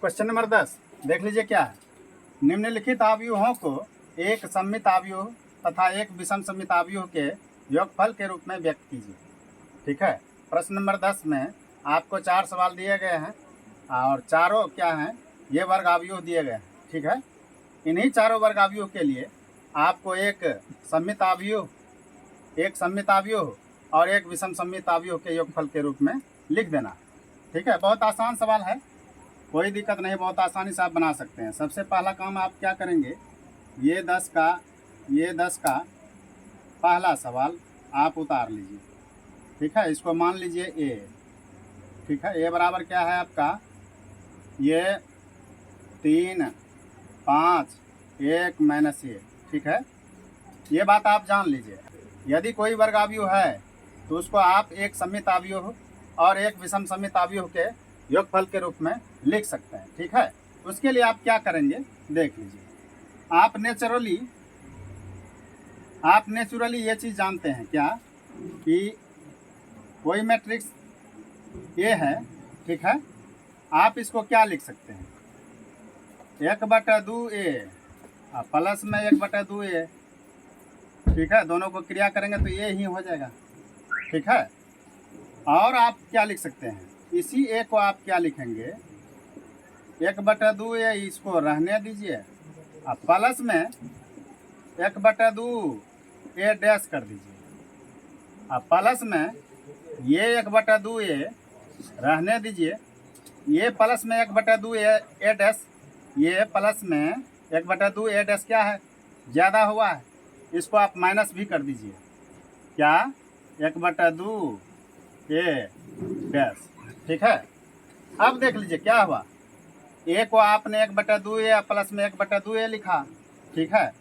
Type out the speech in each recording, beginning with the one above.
Question number 10 देख लीजिए क्या है। निम्नलिखित अवयवों को एक सममित अवयव तथा एक विषम सममित अवयव के योगफल के रूप में व्यक्त कीजिए। ठीक है। प्रश्न नंबर 10 में आपको 4 सवाल दिए गए हैं और चारों क्या हैं, ये वर्ग अवयव दिए गए हैं। ठीक है। इन्हीं चारों वर्ग अवयव के लिए आपको एक सममित अवयव, एक सममित अवयव और एक विषम सममित अवयव के योगफल के रूप में लिख देना। ठीक है। बहुत आसान सवाल है, कोई दिक्कत नहीं, बहुत आसानी से आप बना सकते हैं। सबसे पहला काम आप क्या करेंगे, ये 10 का पहला सवाल आप उतार लीजिए। ठीक है। इसको मान लीजिए ए। ठीक है। ए बराबर क्या है आपका, ये 3, 5, 1 माइनस ए। ठीक है। ये बात आप जान लीजिए। यदि कोई वर्ग अवयव है तो उसको आप एक सममित अवयव और एक विषम सममित अवयव के योगफल के रूप में लिख सकते हैं। ठीक है। उसके लिए आप क्या करेंगे देख लीजिए। आप नेचुरली ये चीज़ जानते हैं क्या कि कोई मैट्रिक्स ए है। ठीक है। आप इसको क्या लिख सकते हैं, 1/2 ए प्लस में 1/2 ए। ठीक है। दोनों को क्रिया करेंगे तो ये ही हो जाएगा। ठीक है। और आप क्या लिख सकते हैं, इसी ए को आप क्या लिखेंगे, 1/2 ए, इसको रहने दीजिए, अब प्लस में 1/2 ए डैश कर दीजिए। अब प्लस में ये 1/2 ए रहने दीजिए, ये प्लस में 1/2 ए डैश, ये प्लस में 1/2 ए डैश क्या है, ज़्यादा हुआ है, इसको आप माइनस भी कर दीजिए। क्या, 1/2 ए डैश। ठीक है। अब देख लीजिए क्या हुआ, ए को आपने 1/2 ए प्लस में 1/2 ए लिखा। ठीक है।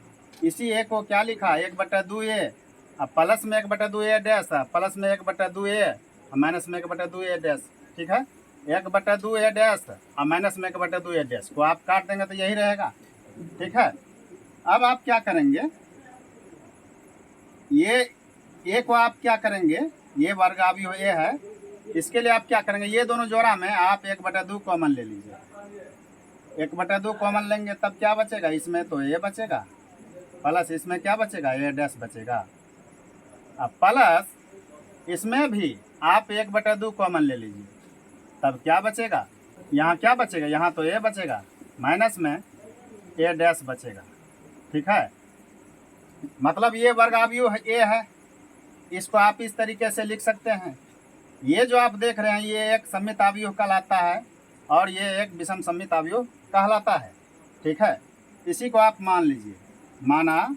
इसी ए को क्या लिखा, 1/2 ए प्लस में 1/2 ए डैश, प्लस में 1/2 ए माइनस में 1/2 ए डैश। ठीक है। 1/2 ए डैश और माइनस में 1/2 ए डैश को आप काट देंगे तो यही रहेगा। ठीक है। अब आप क्या करेंगे, ये ए को आप क्या करेंगे, ये वर्ग अवयव ए है, इसके लिए आप क्या करेंगे, ये दोनों जोड़ा में आप 1/2 कॉमन ले लीजिए। 1/2 कॉमन लेंगे तब क्या बचेगा, इसमें तो ए बचेगा, प्लस इसमें क्या बचेगा, ए डैश बचेगा। अब प्लस इसमें भी आप 1/2 कॉमन ले लीजिए, तब क्या बचेगा, यहाँ क्या बचेगा, यहाँ तो ए बचेगा, माइनस में ए डैश बचेगा। ठीक है। मतलब ये वर्ग अवयव ए है, इसको आप इस तरीके से लिख सकते हैं। ये जो आप देख रहे हैं ये एक सममित अवयव कहलाता है और ये एक विषम सममित अवयव कहलाता है। ठीक है। इसी को आप मान लीजिए, माना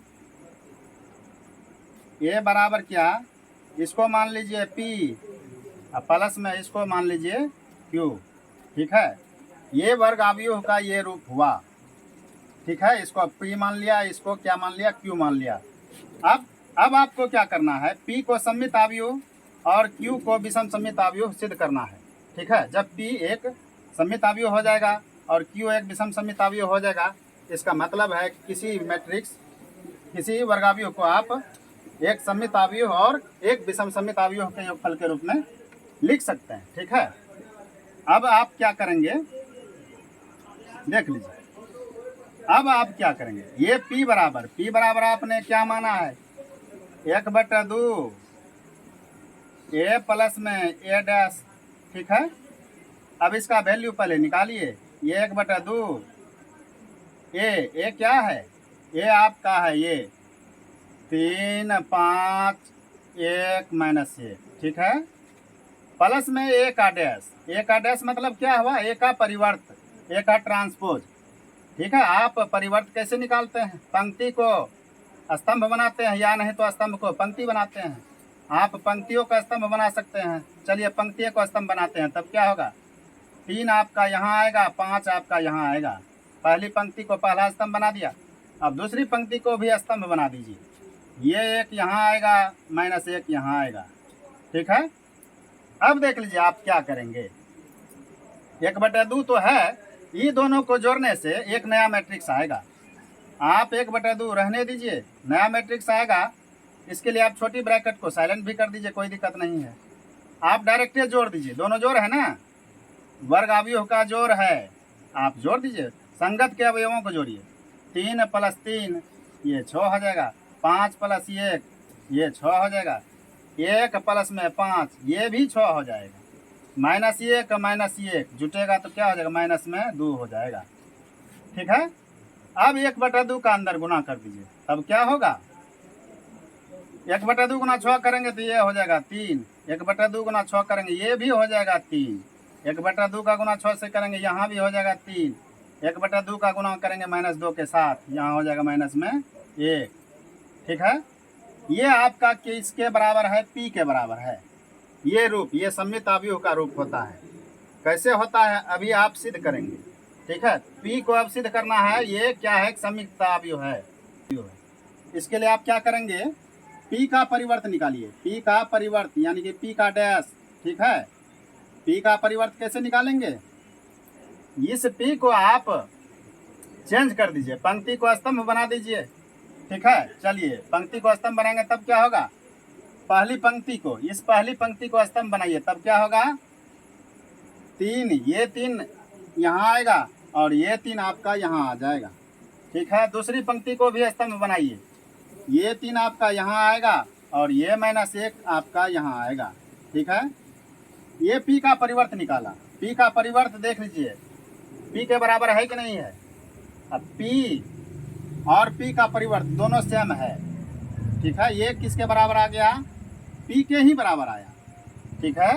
ए बराबर क्या, इसको मान लीजिए P प्लस में इसको मान लीजिए Q। ठीक है। ये वर्ग अवयव का ये रूप हुआ। ठीक है। इसको P मान लिया, इसको क्या मान लिया, Q मान लिया। अब आपको क्या करना है, P को सममित अवयव और Q को विषम सममित अवयव सिद्ध करना है। ठीक है। जब P एक सममित अवयव हो जाएगा और Q एक विषम सममित अवयव हो जाएगा, इसका मतलब है किसी मैट्रिक्स, किसी वर्ग अवयव को आप एक सममित अवयव और एक विषम सममित अवयव के योगफल के रूप में लिख सकते हैं। ठीक है। अब आप क्या करेंगे देख लीजिए। अब आप क्या करेंगे, ये P बराबर आपने क्या माना है, 1/2 ए प्लस में ए डैश। ठीक है। अब इसका वैल्यू पहले निकालिए, ये 1/2 ए क्या है, ए आपका है ये 3, 5, 1 माइनस ए। ठीक है। प्लस में ए का डैश मतलब क्या हुआ, ए का परिवर्त, ए का ट्रांसपोज। ठीक है। आप परिवर्त कैसे निकालते हैं, पंक्ति को स्तंभ बनाते हैं या नहीं तो स्तंभ को पंक्ति बनाते हैं। आप पंक्तियों का स्तंभ बना सकते हैं। चलिए पंक्तियों को स्तंभ बनाते हैं, तब क्या होगा, 3 आपका यहाँ आएगा, 5 आपका यहाँ आएगा। पहली पंक्ति को पहला स्तंभ बना दिया, अब दूसरी पंक्ति को भी स्तंभ बना दीजिए, ये 1 यहाँ आएगा, माइनस 1 यहाँ आएगा। ठीक है। अब देख लीजिए आप क्या करेंगे, 1/2 तो है, ये दोनों को जोड़ने से एक नया मैट्रिक्स आएगा। आप 1/2 रहने दीजिए, नया मैट्रिक्स आएगा। इसके लिए आप छोटी ब्रैकेट को साइलेंट भी कर दीजिए, कोई दिक्कत नहीं है। आप डायरेक्ट जोड़ दीजिए, दोनों जोड़ है ना, वर्ग अवयव का जोड़ है, आप जोड़ दीजिए, संगत के अवयवों को जोड़िए। 3 + 3 ये 6 हो जाएगा, 5 + 1 ये 6 हो जाएगा, 1 प्लस में 5 ये भी 6 हो जाएगा, -1 -1 जुटेगा तो क्या हो जाएगा, माइनस में 2 हो जाएगा। ठीक है, अब 1/2 का अंदर गुना कर दीजिए, तब क्या होगा, 1/2 गुना 6 करेंगे तो ये हो जाएगा 3, 1/2 गुना 6 करेंगे ये भी हो जाएगा 3, 1/2 का गुना 6 से करेंगे यहाँ भी हो जाएगा 3, 1/2 का गुना करेंगे -2 के साथ, यहाँ हो जाएगा माइनस में 1। ठीक है, ये आपका किसके बराबर है, P के बराबर है। ये रूप, ये सममित अवयव का रूप होता है। कैसे होता है अभी आप सिद्ध करेंगे। ठीक है, P को अब सिद्ध करना है, ये क्या है, सममित अवयव है। इसके लिए आप क्या करेंगे, P का परिवर्त निकालिए, P का परिवर्त यानी कि P का डैश। ठीक है, P का परिवर्त कैसे निकालेंगे, इस P को आप चेंज कर दीजिए, पंक्ति को स्तंभ बना दीजिए। ठीक है, चलिए पंक्ति को स्तंभ बनाएंगे तब क्या होगा, पहली पंक्ति को, इस पहली पंक्ति को स्तंभ बनाइए तब क्या होगा, 3, ये 3 यहाँ आएगा और ये 3 आपका यहाँ आ जाएगा। ठीक है, दूसरी पंक्ति को भी स्तंभ बनाइए, ये 3 आपका यहाँ आएगा और ये -1 आपका यहाँ आएगा। ठीक है, ये P का परिवर्त निकाला, P का परिवर्त देख लीजिए, P के बराबर है कि नहीं है। अब P और P का परिवर्त दोनों सेम है। ठीक है, ये किसके बराबर आ गया, P के ही बराबर आया। ठीक है,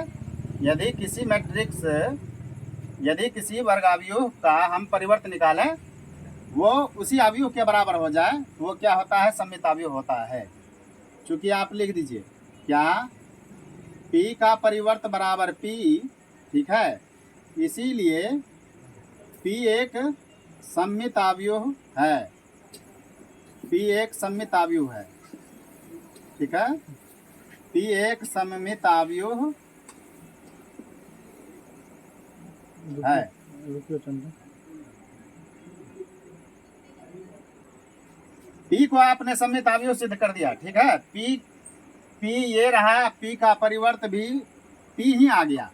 यदि किसी मैट्रिक्स, यदि किसी वर्ग अवयव का हम परिवर्त निकालें वो उसी अवयव के बराबर हो जाए तो वो क्या होता है, सममित अवयव होता है। चूंकि आप लिख दीजिए क्या, P का परिवर्त बराबर P। ठीक है, इसीलिए P एक सममित अवयव है, P एक सममित अवयव है। ठीक है, P एक सममित अवयव है। P को आपने सममित अवयव सिद्ध कर दिया। ठीक है, P ये रहा, P का परिवर्त भी P ही आ गया।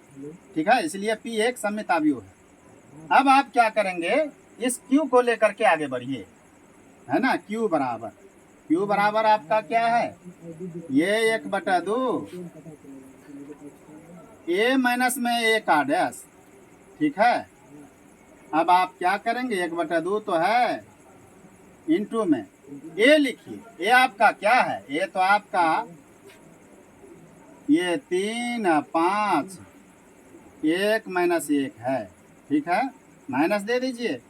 ठीक है, इसलिए P एक सममित अवयव है। अब आप क्या करेंगे, इस Q को लेकर के आगे बढ़िए, है ना। Q बराबर आपका क्या है, ये 1/2 A माइनस में A का डैश। ठीक है, अब आप क्या करेंगे, 1/2 तो है, इंटू में A लिखिए। A आपका क्या है, A तो आपका ये 3 5 1 -1 है। ठीक है, माइनस दे दीजिए,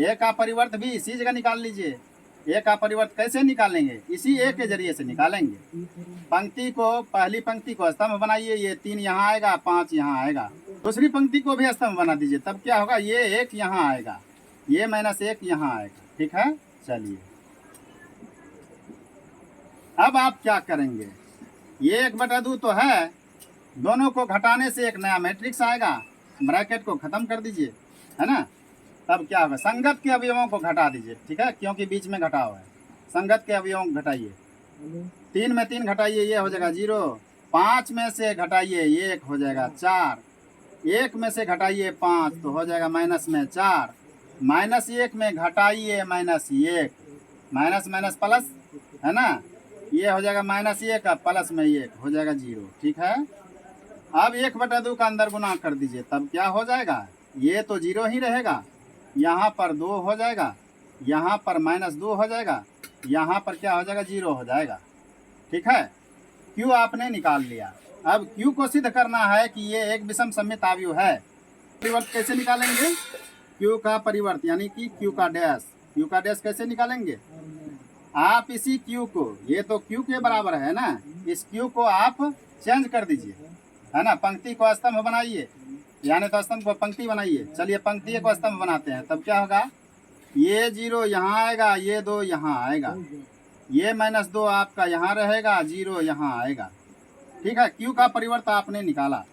A का परिवर्त भी इसी जगह निकाल लीजिए। A का परिवर्त कैसे निकालेंगे, इसी A के जरिए से निकालेंगे। पंक्ति को, पहली पंक्ति को स्तंभ बनाइए, ये 3 यहाँ आएगा, 5 यहाँ आएगा। दूसरी पंक्ति को भी स्तंभ बना दीजिए, तब क्या होगा, ये 1 यहाँ आएगा, ये -1 यहाँ आएगा। ठीक है, चलिए अब आप क्या करेंगे, ये 1/2 तो है, दोनों को घटाने से एक नया मैट्रिक्स आएगा, ब्रैकेट को खत्म कर दीजिए, है ना। तब क्या होगा, संगत के अवयवों को घटा दीजिए। ठीक है, क्योंकि बीच में घटाव है, संगत के अवयवों को घटाइए। 3 में 3 घटाइए, ये हो जाएगा 0, 5 में से घटाइए 1 हो जाएगा 4, 1 में से घटाइए 5 तो हो जाएगा माइनस में 4, -1 में घटाइए -1, माइनस प्लस, है ना, ये हो जाएगा -1 प्लस में 1 हो जाएगा 0। ठीक है, अब 1/2 का अंदर गुना कर दीजिए, तब क्या हो जाएगा, ये तो 0 ही रहेगा, यहाँ पर 2 हो जाएगा, यहाँ पर -2 हो जाएगा, यहाँ पर क्या हो जाएगा, 0 हो जाएगा। ठीक है, Q आपने निकाल लिया। अब Q को सिद्ध करना है कि ये एक विषम सममित अवयव है। परिवर्त कैसे निकालेंगे, Q का परिवर्त यानी कि Q का डैश कैसे निकालेंगे, आप इसी Q को, ये तो Q के बराबर है ना, इस Q को आप चेंज कर दीजिए, है ना। पंक्ति को स्तंभ बनाइए, यानी तो स्तंभ को पंक्ति बनाइए। चलिए पंक्ति को स्तंभ बनाते हैं, तब क्या होगा, ये 0 यहाँ आएगा, ये 2 यहाँ आएगा, ये -2 आपका यहाँ रहेगा, 0 यहाँ आएगा। ठीक है, Q का परिवर्त आपने निकाला।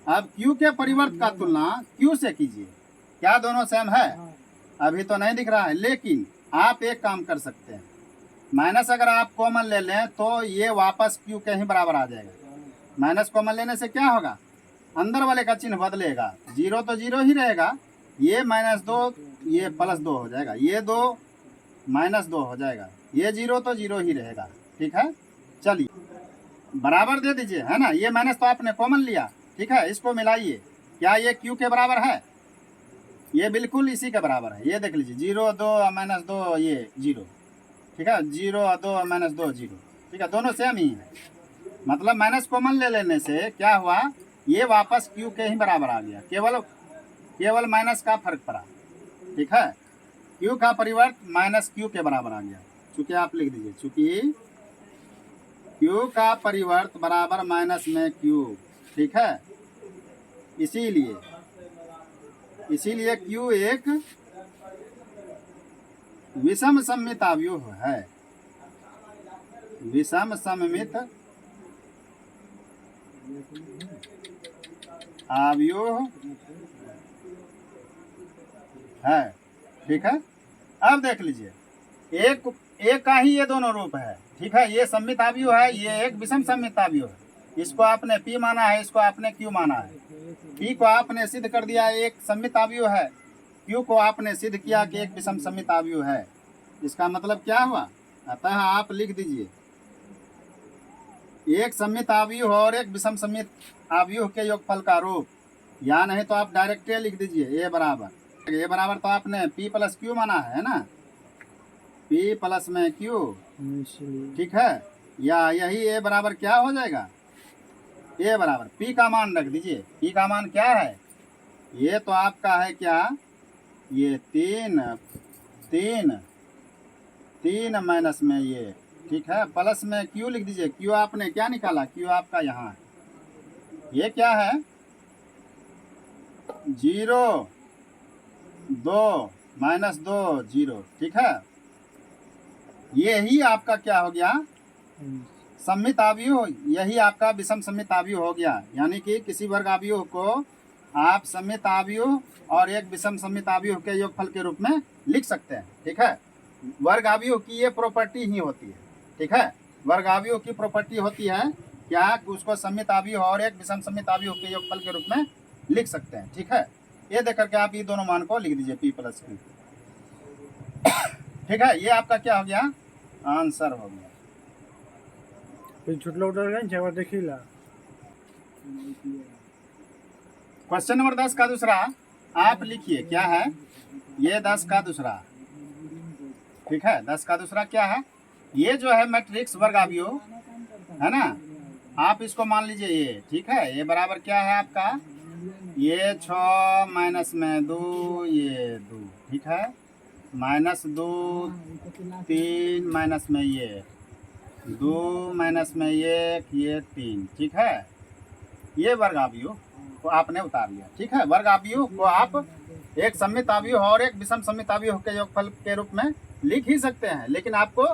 अब Q के परिवर्त का तुलना Q से कीजिए, क्या दोनों सेम है, अभी तो नहीं दिख रहा है, लेकिन आप एक काम कर सकते हैं, माइनस अगर आप कॉमन ले लें तो ये वापस Q के ही बराबर आ जाएगा। माइनस कॉमन लेने से क्या होगा, अंदर वाले का चिन्ह बदलेगा, 0 तो 0 ही रहेगा, ये -2 ये +2 हो जाएगा, ये 2 -2 हो जाएगा, ये 0 तो 0 ही रहेगा। ठीक है, चलिए बराबर दे दीजिए, है ना। ये माइनस तो आपने कॉमन लिया, ठीक है, इसको मिलाइए। क्या ये क्यू के बराबर है? ये बिल्कुल इसी के बराबर है। ये देख लीजिए 0 2 -2 ये 0, ठीक है, 0 2 -2 0, ठीक है, दोनों सेम ही है। मतलब माइनस कॉमन ले लेने से क्या हुआ, ये वापस क्यू के ही बराबर आ गया, केवल माइनस का फर्क पड़ा। ठीक है, क्यू का परिवर्त माइनस क्यू के बराबर आ गया। चूंकि आप लिख दीजिए, चूंकि क्यू का परिवर्त बराबर माइनस में क्यू। ठीक है, इसीलिए क्यू एक विषम सममित अवयव है। विषम सममित अवयव है। ठीक है, अब देख लीजिए, एक का ही ये दोनों रूप है। ठीक है, ये सममित अवयव है, ये एक विषम सममित अवयव है। इसको आपने P माना है, इसको आपने Q माना है। P को आपने सिद्ध कर दिया एक सममित अवयव है, Q को आपने सिद्ध किया कि एक विषम सममित अवयव है। इसका मतलब क्या हुआ? अतः आप लिख दीजिए एक सममित अवयव और एक विषम सममित अवयव के योगफल का रूप, या नहीं तो आप डायरेक्ट लिख दीजिए ए बराबर तो आपने P + Q माना है ना, P प्लस में Q। ठीक है, या यही ए बराबर क्या हो जाएगा, ए बराबर P का मान रख दीजिए। P का मान क्या है? ये तो आपका है क्या, ये 3 माइनस में ये, ठीक है, प्लस में Q लिख दीजिए। Q आपने क्या निकाला, Q आपका यहाँ है, ये क्या है 0 2 -2 0। ठीक है, ये ही आपका क्या हो गया, सममित अवयव, यही आपका विषम सममित अवयव हो गया। यानी कि किसी वर्ग अवयव को आप सममित अवयव और एक विषम सममित अवयव के योगफल के रूप में लिख सकते हैं। ठीक है, वर्ग अवयव की ये प्रॉपर्टी ही होती है। ठीक है, वर्ग अवयव की प्रॉपर्टी होती है क्या, उसको सममित अवयव और एक विषम सममित अवयव के योगफल के रूप में लिख सकते हैं। ठीक है, ये देख करके आप ये दोनों मान को लिख दीजिए P + Q। ठीक है, ये आपका क्या हो गया, आंसर हो गया। क्वेश्चन नंबर 10 का दूसरा आप लिखिए, क्या है ये 10 का दूसरा। ठीक है, 10 का दूसरा क्या है, ये जो है मैट्रिक्स वर्ग अवयव है ना, आप इसको मान लीजिए ये। ठीक है, ये बराबर क्या है आपका, ये 6 माइनस में 2 ये 2। ठीक है, -2 3 माइनस में ये 2 माइनस में ये 3। ठीक है, ये वर्ग अवयव को आपने उतार लिया। ठीक है, वर्ग अवयव को आप एक सममित अवयव और एक विषम सममित अवयव के योगफल के रूप में लिख ही सकते हैं, लेकिन आपको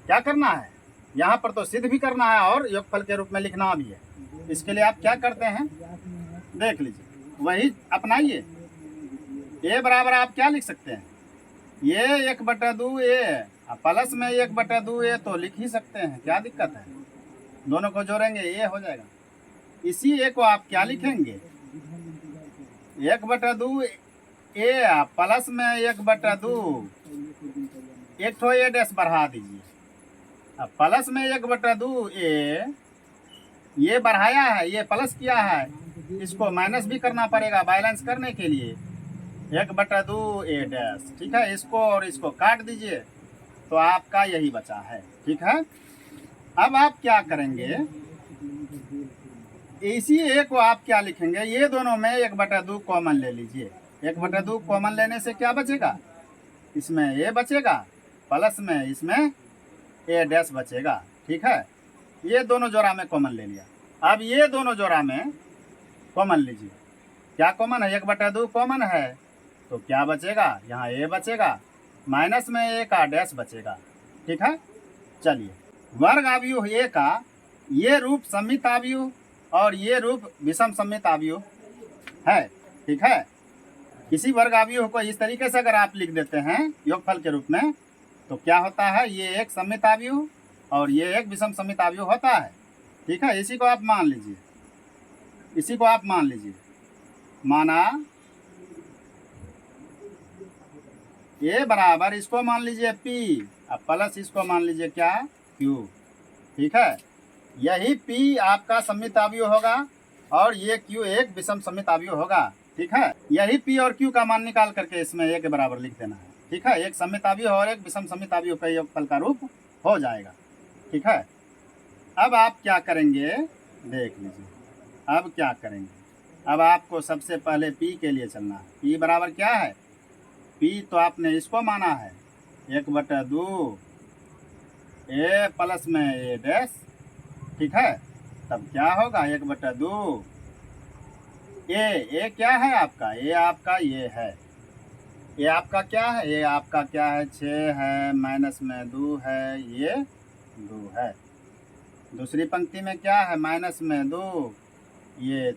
क्या करना है, यहाँ पर तो सिद्ध भी करना है और योगफल के रूप में लिखना भी है। इसके लिए आप क्या करते हैं, देख लीजिए, वही अपनाइए। ए बराबर आप क्या लिख सकते हैं, ये 1/2 ए प्लस में 1/2 ए तो लिख ही सकते हैं, क्या दिक्कत है, दोनों को जोड़ेंगे ये हो जाएगा। इसी ए को आप क्या लिखेंगे, 1/2 ए प्लस में 1/2, एक ठो ए डैश बढ़ा दीजिए, अब प्लस में 1/2 ए, ये बढ़ाया है, ये प्लस किया है, इसको माइनस भी करना पड़ेगा बैलेंस करने के लिए, 1/2 ए डैश। ठीक है, इसको और इसको काट दीजिए तो आपका यही बचा है। ठीक है, अब आप क्या करेंगे, इसी ए को आप क्या लिखेंगे, ये दोनों में 1/2 कॉमन ले लीजिए। 1/2 कॉमन लेने से क्या बचेगा, इसमें ए बचेगा, प्लस में इसमें ए डैश बचेगा। ठीक है, ये दोनों जोड़ा में कॉमन ले लिया। अब ये दोनों जोड़ा में कॉमन लीजिए, क्या कॉमन है, 1/2 कॉमन है, तो क्या बचेगा, यहाँ ए बचेगा, माइनस में ए का डैश बचेगा। ठीक है, चलिए, वर्ग अवयव ए का ये रूप सममित अवयव और ये रूप विषम सममित अवयव है। ठीक है, किसी वर्ग अवयव को इस तरीके से अगर आप लिख देते हैं योगफल के रूप में, तो क्या होता है, ये एक सममित अवयव और ये एक विषम सममित अवयव होता है। ठीक है, इसी को आप मान लीजिए, इसी को आप मान लीजिए, माना ए बराबर इसको मान लीजिए P, अब प्लस इसको मान लीजिए क्या, Q। ठीक है, यही P आपका सममित अवयव होगा और ये Q एक विषम सममित अवयव होगा। ठीक है, यही P और Q का मान निकाल करके इसमें A के बराबर लिख देना है। ठीक है, एक सममित अवयव और एक विषम सममित अवयव का योगफल का रूप हो जाएगा। ठीक है, अब आप क्या करेंगे देख लीजिए, अब क्या करेंगे। अब आपको सबसे पहले P के लिए चलना है। P बराबर क्या है, P तो आपने इसको माना है 1/2 A प्लस में A डैश। ठीक है, तब क्या होगा 1/2 ए क्या है आपका, ए आपका ये है, ये आपका क्या है, ये आपका क्या है 6 है, माइनस में 2 है, ये 2 है। दूसरी पंक्ति में क्या है, माइनस में 2, ये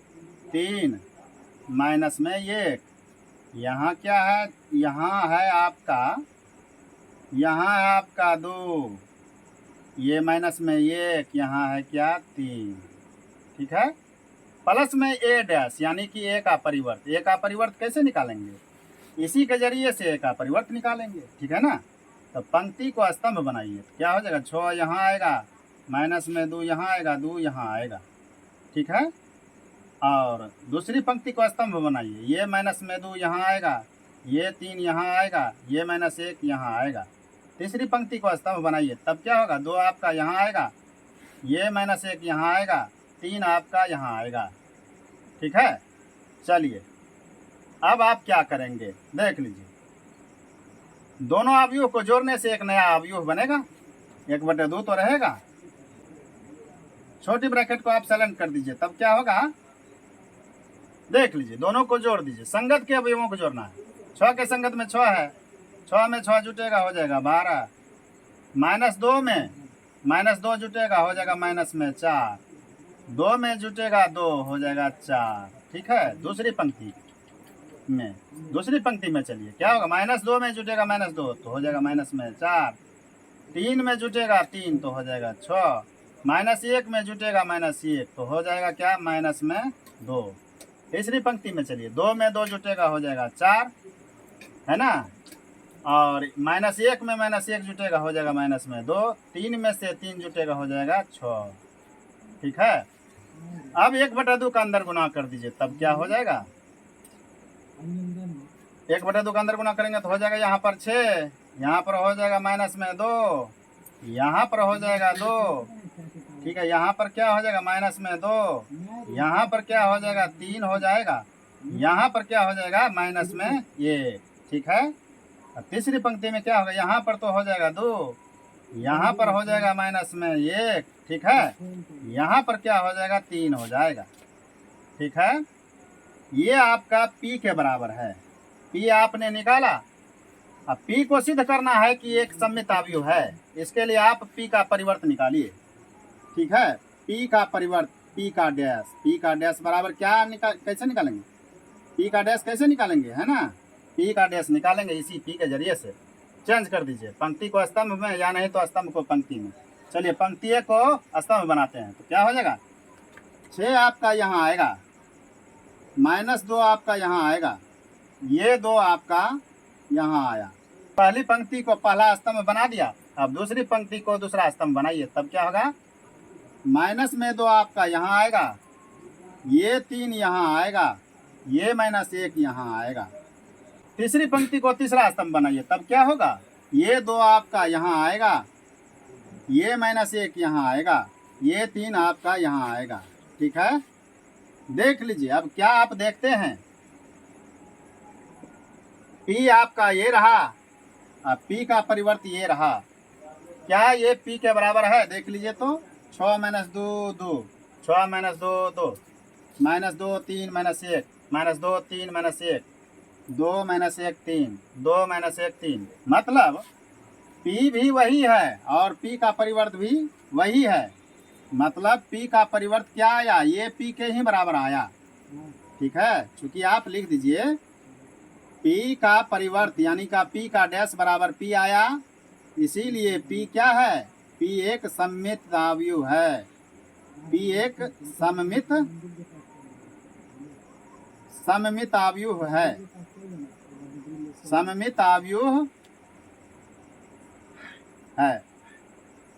3, माइनस में 1। यहाँ क्या है, यहाँ है आपका 2, ये माइनस में 1, यहाँ है क्या 3। ठीक है, प्लस में A डैश यानी कि A का परिवर्त। A का परिवर्त कैसे निकालेंगे, इसी के जरिए से A का परिवर्त निकालेंगे। ठीक है ना, तो पंक्ति को स्तंभ बनाइए तो क्या हो जाएगा, 6 यहाँ आएगा, माइनस में 2 यहाँ आएगा, 2 यहाँ आएगा। ठीक है, और दूसरी पंक्ति को स्तंभ बनाइए, ये माइनस में 2 यहाँ आएगा, ये 3 यहाँ आएगा, ये -1 यहाँ आएगा। तीसरी पंक्ति को स्तंभ बनाइए, तब क्या होगा, 2 आपका यहाँ आएगा, ये -1 यहाँ आएगा, 3 आपका यहाँ आएगा। ठीक है, चलिए अब आप क्या करेंगे देख लीजिए, दोनों अवयव को जोड़ने से एक नया अवयव बनेगा, 1/2 तो रहेगा। छोटी ब्रैकेट को आप साइलेंट कर दीजिए, तब क्या होगा देख लीजिए, दोनों को जोड़ दीजिए, संगत के अवयवों को जोड़ना है। 6 के संगत में 6 है, 6 में 6 जुटेगा हो जाएगा 12, -2 में -2 जुटेगा हो जाएगा माइनस में 4, 2 में जुटेगा 2 हो जाएगा 4। ठीक है, दूसरी पंक्ति में चलिए क्या होगा, -2 में जुटेगा -2 तो हो जाएगा माइनस में 4, 3 में जुटेगा 3 तो हो जाएगा 6, -1 में जुटेगा -1 तो हो जाएगा क्या माइनस में 2। तीसरी पंक्ति में चलिए, 2 में 2 जुटेगा हो जाएगा 4, है ना, और -1 में -1 जुटेगा हो जाएगा माइनस में 2, 3 में से 3 जुटेगा हो जाएगा 6। ठीक है, अब 1/2 का अंदर गुना कर दीजिए, तब क्या हो जाएगा, 1/2 का अंदर गुना करेंगे तो हो जाएगा यहाँ पर 6, यहाँ पर हो जाएगा माइनस में 2, यहाँ पर हो जाएगा 2। ठीक है, यहाँ पर क्या हो जाएगा माइनस में 2, यहाँ पर क्या हो जाएगा 3 हो जाएगा, यहाँ पर क्या हो जाएगा माइनस में 1। ठीक है, तीसरी पंक्ति में क्या होगा, यहाँ पर तो हो जाएगा 2, यहाँ पर हो जाएगा माइनस में 1। ठीक है, यहाँ पर क्या हो जाएगा 3 हो जाएगा। ठीक है, ये आपका P के बराबर है, P आपने निकाला। अब P को सिद्ध करना है कि एक सममित अवयव है, इसके लिए आप P का परिवर्त निकालिए। ठीक है, P का परिवर्त, P का डैश बराबर क्या कैसे निकालेंगे, P का डैश कैसे निकालेंगे, है ना, P का डैश निकालेंगे इसी P के जरिए से। चेंज कर दीजिए पंक्ति को स्तंभ में, या नहीं तो स्तंभ को पंक्ति में। चलिए पंक्ति को स्तंभ बनाते हैं, तो क्या हो जाएगा, 6 आपका यहाँ आएगा, -2 आपका यहाँ आएगा, ये 2 आपका यहाँ आया। पहली पंक्ति को पहला स्तंभ बना दिया, अब दूसरी पंक्ति को दूसरा स्तंभ बनाइए, तब क्या होगा, -2 आपका यहाँ आएगा, ये 3 यहाँ आएगा, ये -1 यहाँ आएगा। तीसरी पंक्ति को तीसरा स्तंभ बनाइए, तब क्या होगा, ये 2 आपका यहाँ आएगा, ये -1 यहाँ आएगा, ये 3 आपका यहाँ आएगा। ठीक है, देख लीजिए अब क्या आप देखते हैं, P आपका ये रहा, अब P का परिवर्त ये रहा, क्या ये P के बराबर है देख लीजिए तो, 6 - 2 2, 6 - 2 2, -2 3 -1, -2 3 -1, 2 -1 3, 2 -1 3, मतलब P भी वही है और P का परिवर्त भी वही है, मतलब P का परिवर्त क्या आया, ये P के ही बराबर आया। ठीक है, चूंकि आप लिख दीजिए P का परिवर्त यानी का P का डैश बराबर P आया, इसीलिए P क्या है, P एक सममित अवयव है, P एक सममित अवयव है, सममित अवयव है।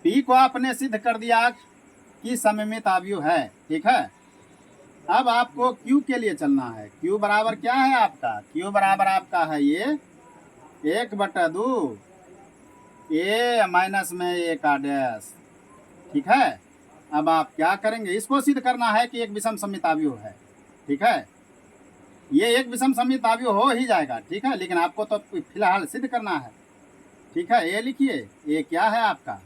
पी को आपने सिद्ध कर दिया कि सममित अवयव है, ठीक है। अब आपको क्यू के लिए चलना है। क्यू बराबर क्या है आपका? क्यू बराबर आपका है ये 1/2 ए माइनस में ए का डैश, ठीक है। अब आप क्या करेंगे? इसको सिद्ध करना है कि एक विषम सममित अवयव है, ठीक है। ये एक विषम सममित अवयव हो ही जाएगा, ठीक है, लेकिन आपको तो फिलहाल सिद्ध करना है, ठीक है। ये लिखिए, ये क्या है आपका?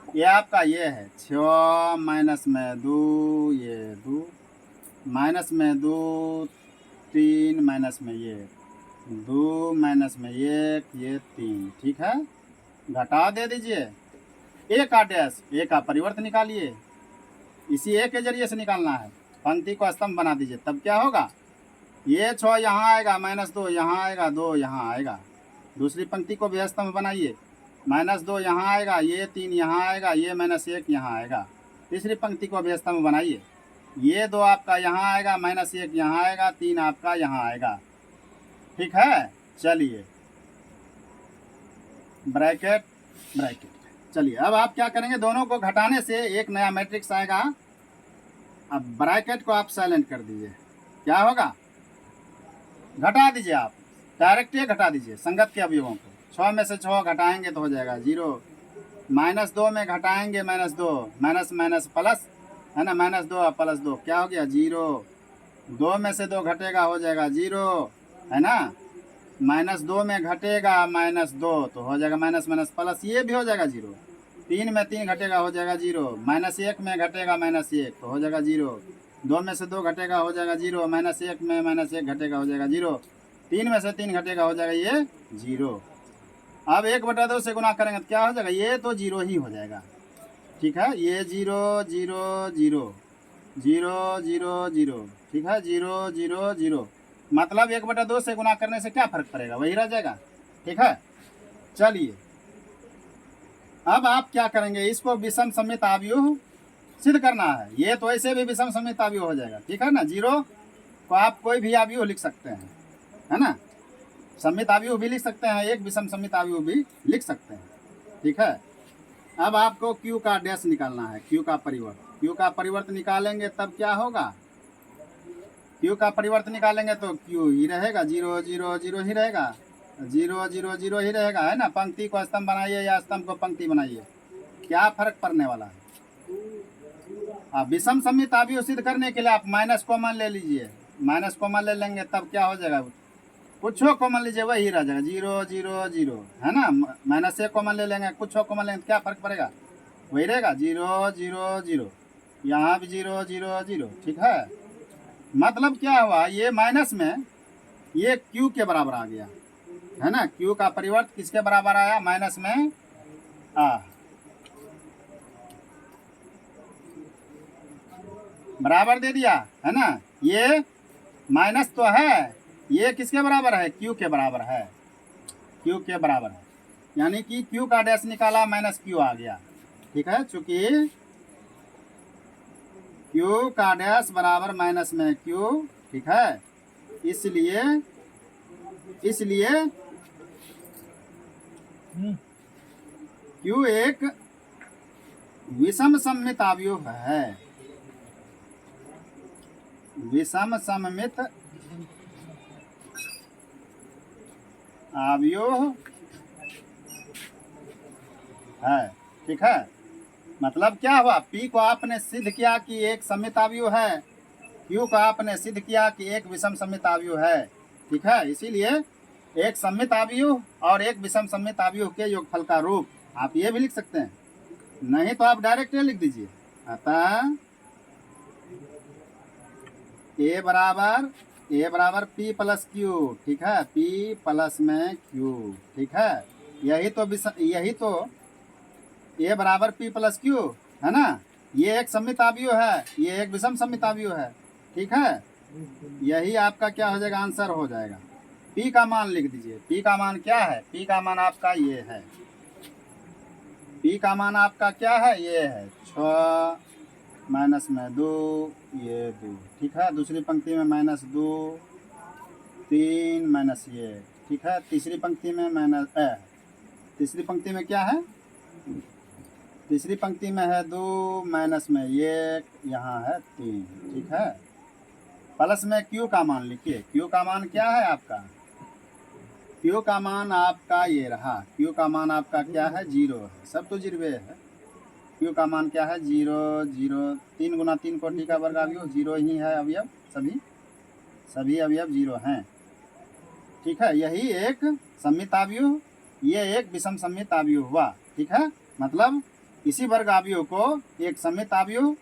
ये आपका ये है 6 माइनस में 2 ये 2 माइनस में 2 3 माइनस में ये 2 माइनस में 1 ये 3, ठीक है। घटा दे दीजिए। ए का डैश, ए का परिवर्त निकालिए, इसी ए के जरिए से निकालना है। पंक्ति को स्तंभ बना दीजिए, तब क्या होगा? ये 6 यहाँ आएगा, -2 यहाँ आएगा, 2 यहाँ आएगा। दूसरी पंक्ति को भी स्तंभ बनाइए, -2 यहाँ आएगा, ये 3 यहाँ आएगा, ये -1 यहाँ आएगा। तीसरी पंक्ति को भी स्तंभ बनाइए, ये 2 आपका यहाँ आएगा, -1 यहाँ आएगा, 3 आपका यहाँ आएगा, ठीक है। चलिए ब्रैकेट ब्रैकेट। चलिए अब आप क्या करेंगे? दोनों को घटाने से एक नया मैट्रिक्स आएगा। अब ब्रैकेट को आप साइलेंट कर दीजिए, क्या होगा? घटा दीजिए, आप डायरेक्ट ही घटा दीजिए संगत के अवयवों को। 6 में से 6 घटाएंगे तो हो जाएगा 0। -2 में घटाएंगे -2, माइनस माइनस प्लस है ना, -2 + 2 क्या हो गया? 0। 2 में से 2 घटेगा, हो जाएगा 0, है ना। -2 में घटेगा -2 तो हो जाएगा माइनस माइनस प्लस, ये भी हो जाएगा 0। 3 में 3 घटेगा, हो जाएगा 0। -1 में घटेगा -1 तो हो जाएगा 0। 2 में से 2 घटेगा, हो जाएगा 0। -1 में -1 घटेगा, हो जाएगा 0। 3 में से 3 घटेगा, हो जाएगा ये 0। अब 1/2 से गुना करेंगे तो क्या हो जाएगा? ये तो 0 ही हो जाएगा, ठीक है। ये 0 0 0 0 0 0, ठीक है, 0 0 0। मतलब 1/2 से गुना करने से क्या फर्क पड़ेगा? वही रह जाएगा, ठीक है। चलिए अब आप क्या करेंगे? इसको विषम सममित अवयव सिद्ध करना है। ये तो ऐसे भी विषम सममित अवयव हो जाएगा, ठीक है ना। 0 को आप कोई भी अवयव लिख सकते हैं, है ना। सममित अवयव भी लिख सकते हैं, एक विषम सममित अवयव भी लिख सकते हैं, ठीक है। अब आपको क्यू का डैश निकालना है, क्यू का परिवर्त। क्यू का परिवर्त निकालेंगे तब क्या होगा? क्यू का परिवर्त निकालेंगे तो क्यू ही रहेगा, 0 0 0 ही रहेगा, 0 0 0 ही रहेगा, है ना। पंक्ति को स्तंभ बनाइए या स्तंभ को पंक्ति बनाइए, क्या फर्क पड़ने वाला है? अब विषम सममित अवयव सिद्ध करने के लिए आप माइनस कॉमन ले लीजिए। माइनस कॉमन ले लेंगे तब क्या हो जाएगा? कुछ कॉमन लीजिए, वही रह जाएगा 0 0 0, है ना। -1 कॉमन ले लेंगे, कुछ कॉमन लेंगे तो क्या फर्क पड़ेगा? वही रहेगा 0 0 0। यहाँ भी 0 0 0, ठीक है। मतलब क्या हुआ? ये माइनस में ये क्यू के बराबर आ गया, है ना। क्यू का परिवर्त किसके बराबर आया? माइनस में बराबर दे दिया, है ना। ये माइनस तो है, ये किसके बराबर है? क्यू के बराबर है, क्यू के बराबर है। यानी कि क्यू का डैश निकाला, -q आ गया, ठीक है। चूंकि क्यू का डैश बराबर माइनस में क्यू, ठीक है, इसलिए क्यू एक विषम सममित अवयव है, विषम सममित अवयव है, ठीक है। मतलब क्या हुआ? P को आपने सिद्ध किया कि एक सममित अवयव है, Q को आपने सिद्ध किया कि एक विषम सममित अवयव है, ठीक है। इसीलिए एक सममित अवयव और एक विषम सममित अवयव के योगफल का रूप आप ये भी लिख सकते हैं, नहीं तो आप डायरेक्ट ये लिख दीजिए। अतः A बराबर P + Q, ठीक है, P प्लस में Q, ठीक है। यही तो A बराबर P + Q, है ना। ये एक सममित अवयव है, ये एक विषम सममित अवयव है, ठीक है। यही आपका क्या हो जाएगा? आंसर हो जाएगा। P का मान लिख दीजिए। P का मान क्या है? P का मान आपका ये है, P का मान आपका क्या है? ये है 6 माइनस में 2 ये 2, ठीक है। दूसरी पंक्ति में -2 3 माइनस ये, ठीक है। तीसरी पंक्ति में माइनस तीसरी पंक्ति में क्या है, तीसरी पंक्ति में है 2, माइनस में 1, यहाँ है 3, ठीक है। प्लस में क्यू का मान लिखिए। क्यू का मान क्या है आपका, क्यू का मान आपका ये रहा। क्यू का मान आपका क्या है, 0 है, सब तो जीरो है। क्यू का मान क्या है, 0 0। 3 गुना 3 कोटि का वर्ग अवयव 0 ही है अवयव, सभी अवयव 0 हैं, ठीक है। यही एक सममित अवयव, ये एक विषम सममित अवयव हुआ, ठीक है। मतलब इसी वर्ग अवयव को एक सममित अवयव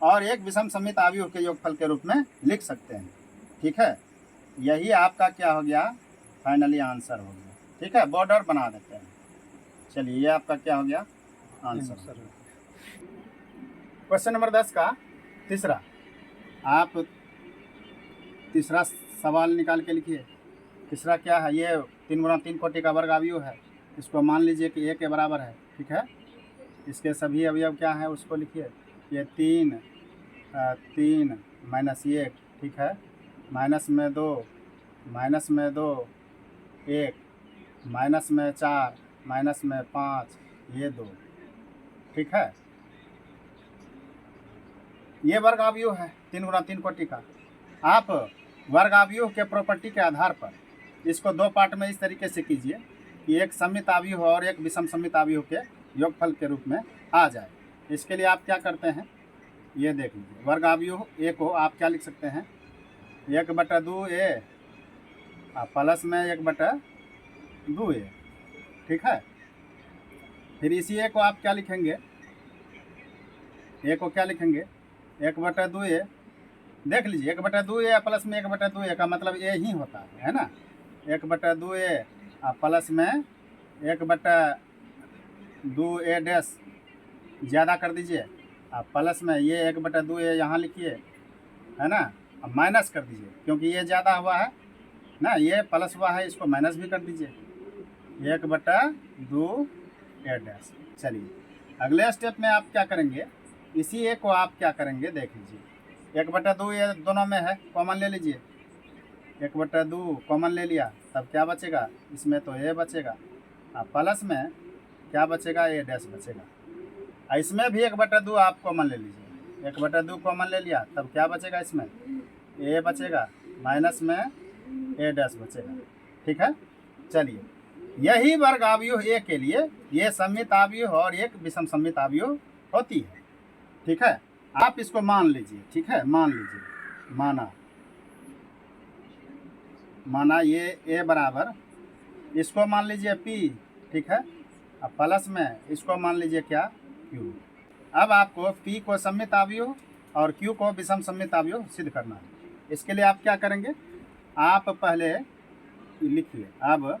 और एक विषम सममित अवयव के योगफल के रूप में लिख सकते हैं, ठीक है। यही आपका क्या हो गया, फाइनली आंसर हो गया, ठीक है। बॉर्डर बना देते हैं। चलिए ये आपका क्या हो गया, आंसर। क्वेश्चन नंबर 10 का तीसरा, आप तीसरा सवाल निकाल के लिखिए। तीसरा क्या है, ये 3 गुना 3 कोटि का वर्ग अवयव है, इसको मान लीजिए कि 1 के बराबर है, ठीक है। इसके सभी अवयव क्या है उसको लिखिए। ये 3 माइनस 1, ठीक है। माइनस में 2, 1, माइनस में 4, माइनस में 5, ये 2, ठीक है। ये वर्ग अवयव है 3 गुना 3 कोटि का। आप वर्ग अवयव के प्रॉपर्टी के आधार पर इसको 2 पार्ट में इस तरीके से कीजिए कि एक सममित अवयव और एक विषम सममित अवयव के योगफल के रूप में आ जाए। इसके लिए आप क्या करते हैं, ये देख लीजिए। वर्ग अवयव ए को आप क्या लिख सकते हैं, 1/2a प्लस में 1/2a, ठीक है। फिर इसी ए को आप क्या लिखेंगे, ए को क्या लिखेंगे, 1/2a। देख लीजिए 1/2a प्लस में 1/2a का मतलब ए ही होता है ना। 1/2a प्लस में 1/2a डैश ज़्यादा कर दीजिए, आप प्लस में ये 1/2a यहाँ लिखिए, है ना। अब माइनस कर दीजिए क्योंकि ये ज़्यादा हुआ है ना, ये प्लस हुआ है, इसको माइनस भी कर दीजिए, 1/2a डैश। चलिए अगले स्टेप में आप क्या करेंगे, इसी ए को आप क्या करेंगे देख लीजिए। 1/2 ये दोनों में है, कॉमन ले लीजिए। 1/2 कॉमन ले लिया, तब क्या बचेगा, इसमें तो ए बचेगा, अब प्लस में क्या बचेगा, ए डैश बचेगा। इसमें भी 1/2 आप कॉमन ले लीजिए। 1/2 कॉमन ले लिया, तब क्या बचेगा, इसमें ए बचेगा, माइनस में ए डैश बचेगा, ठीक है। चलिए यही वर्ग अवयव ए के लिए ये सममित अवयव और एक विषम सममित अवयव होती है, ठीक है। आप इसको मान लीजिए, ठीक है। मान लीजिए, माना ये ए बराबर, इसको मान लीजिए p, ठीक है। अब प्लस में इसको मान लीजिए क्या, q। अब आपको p को सममित अवयव और q को विषम सममित अवयव सिद्ध करना है। इसके लिए आप क्या करेंगे, आप पहले लिखिए। अब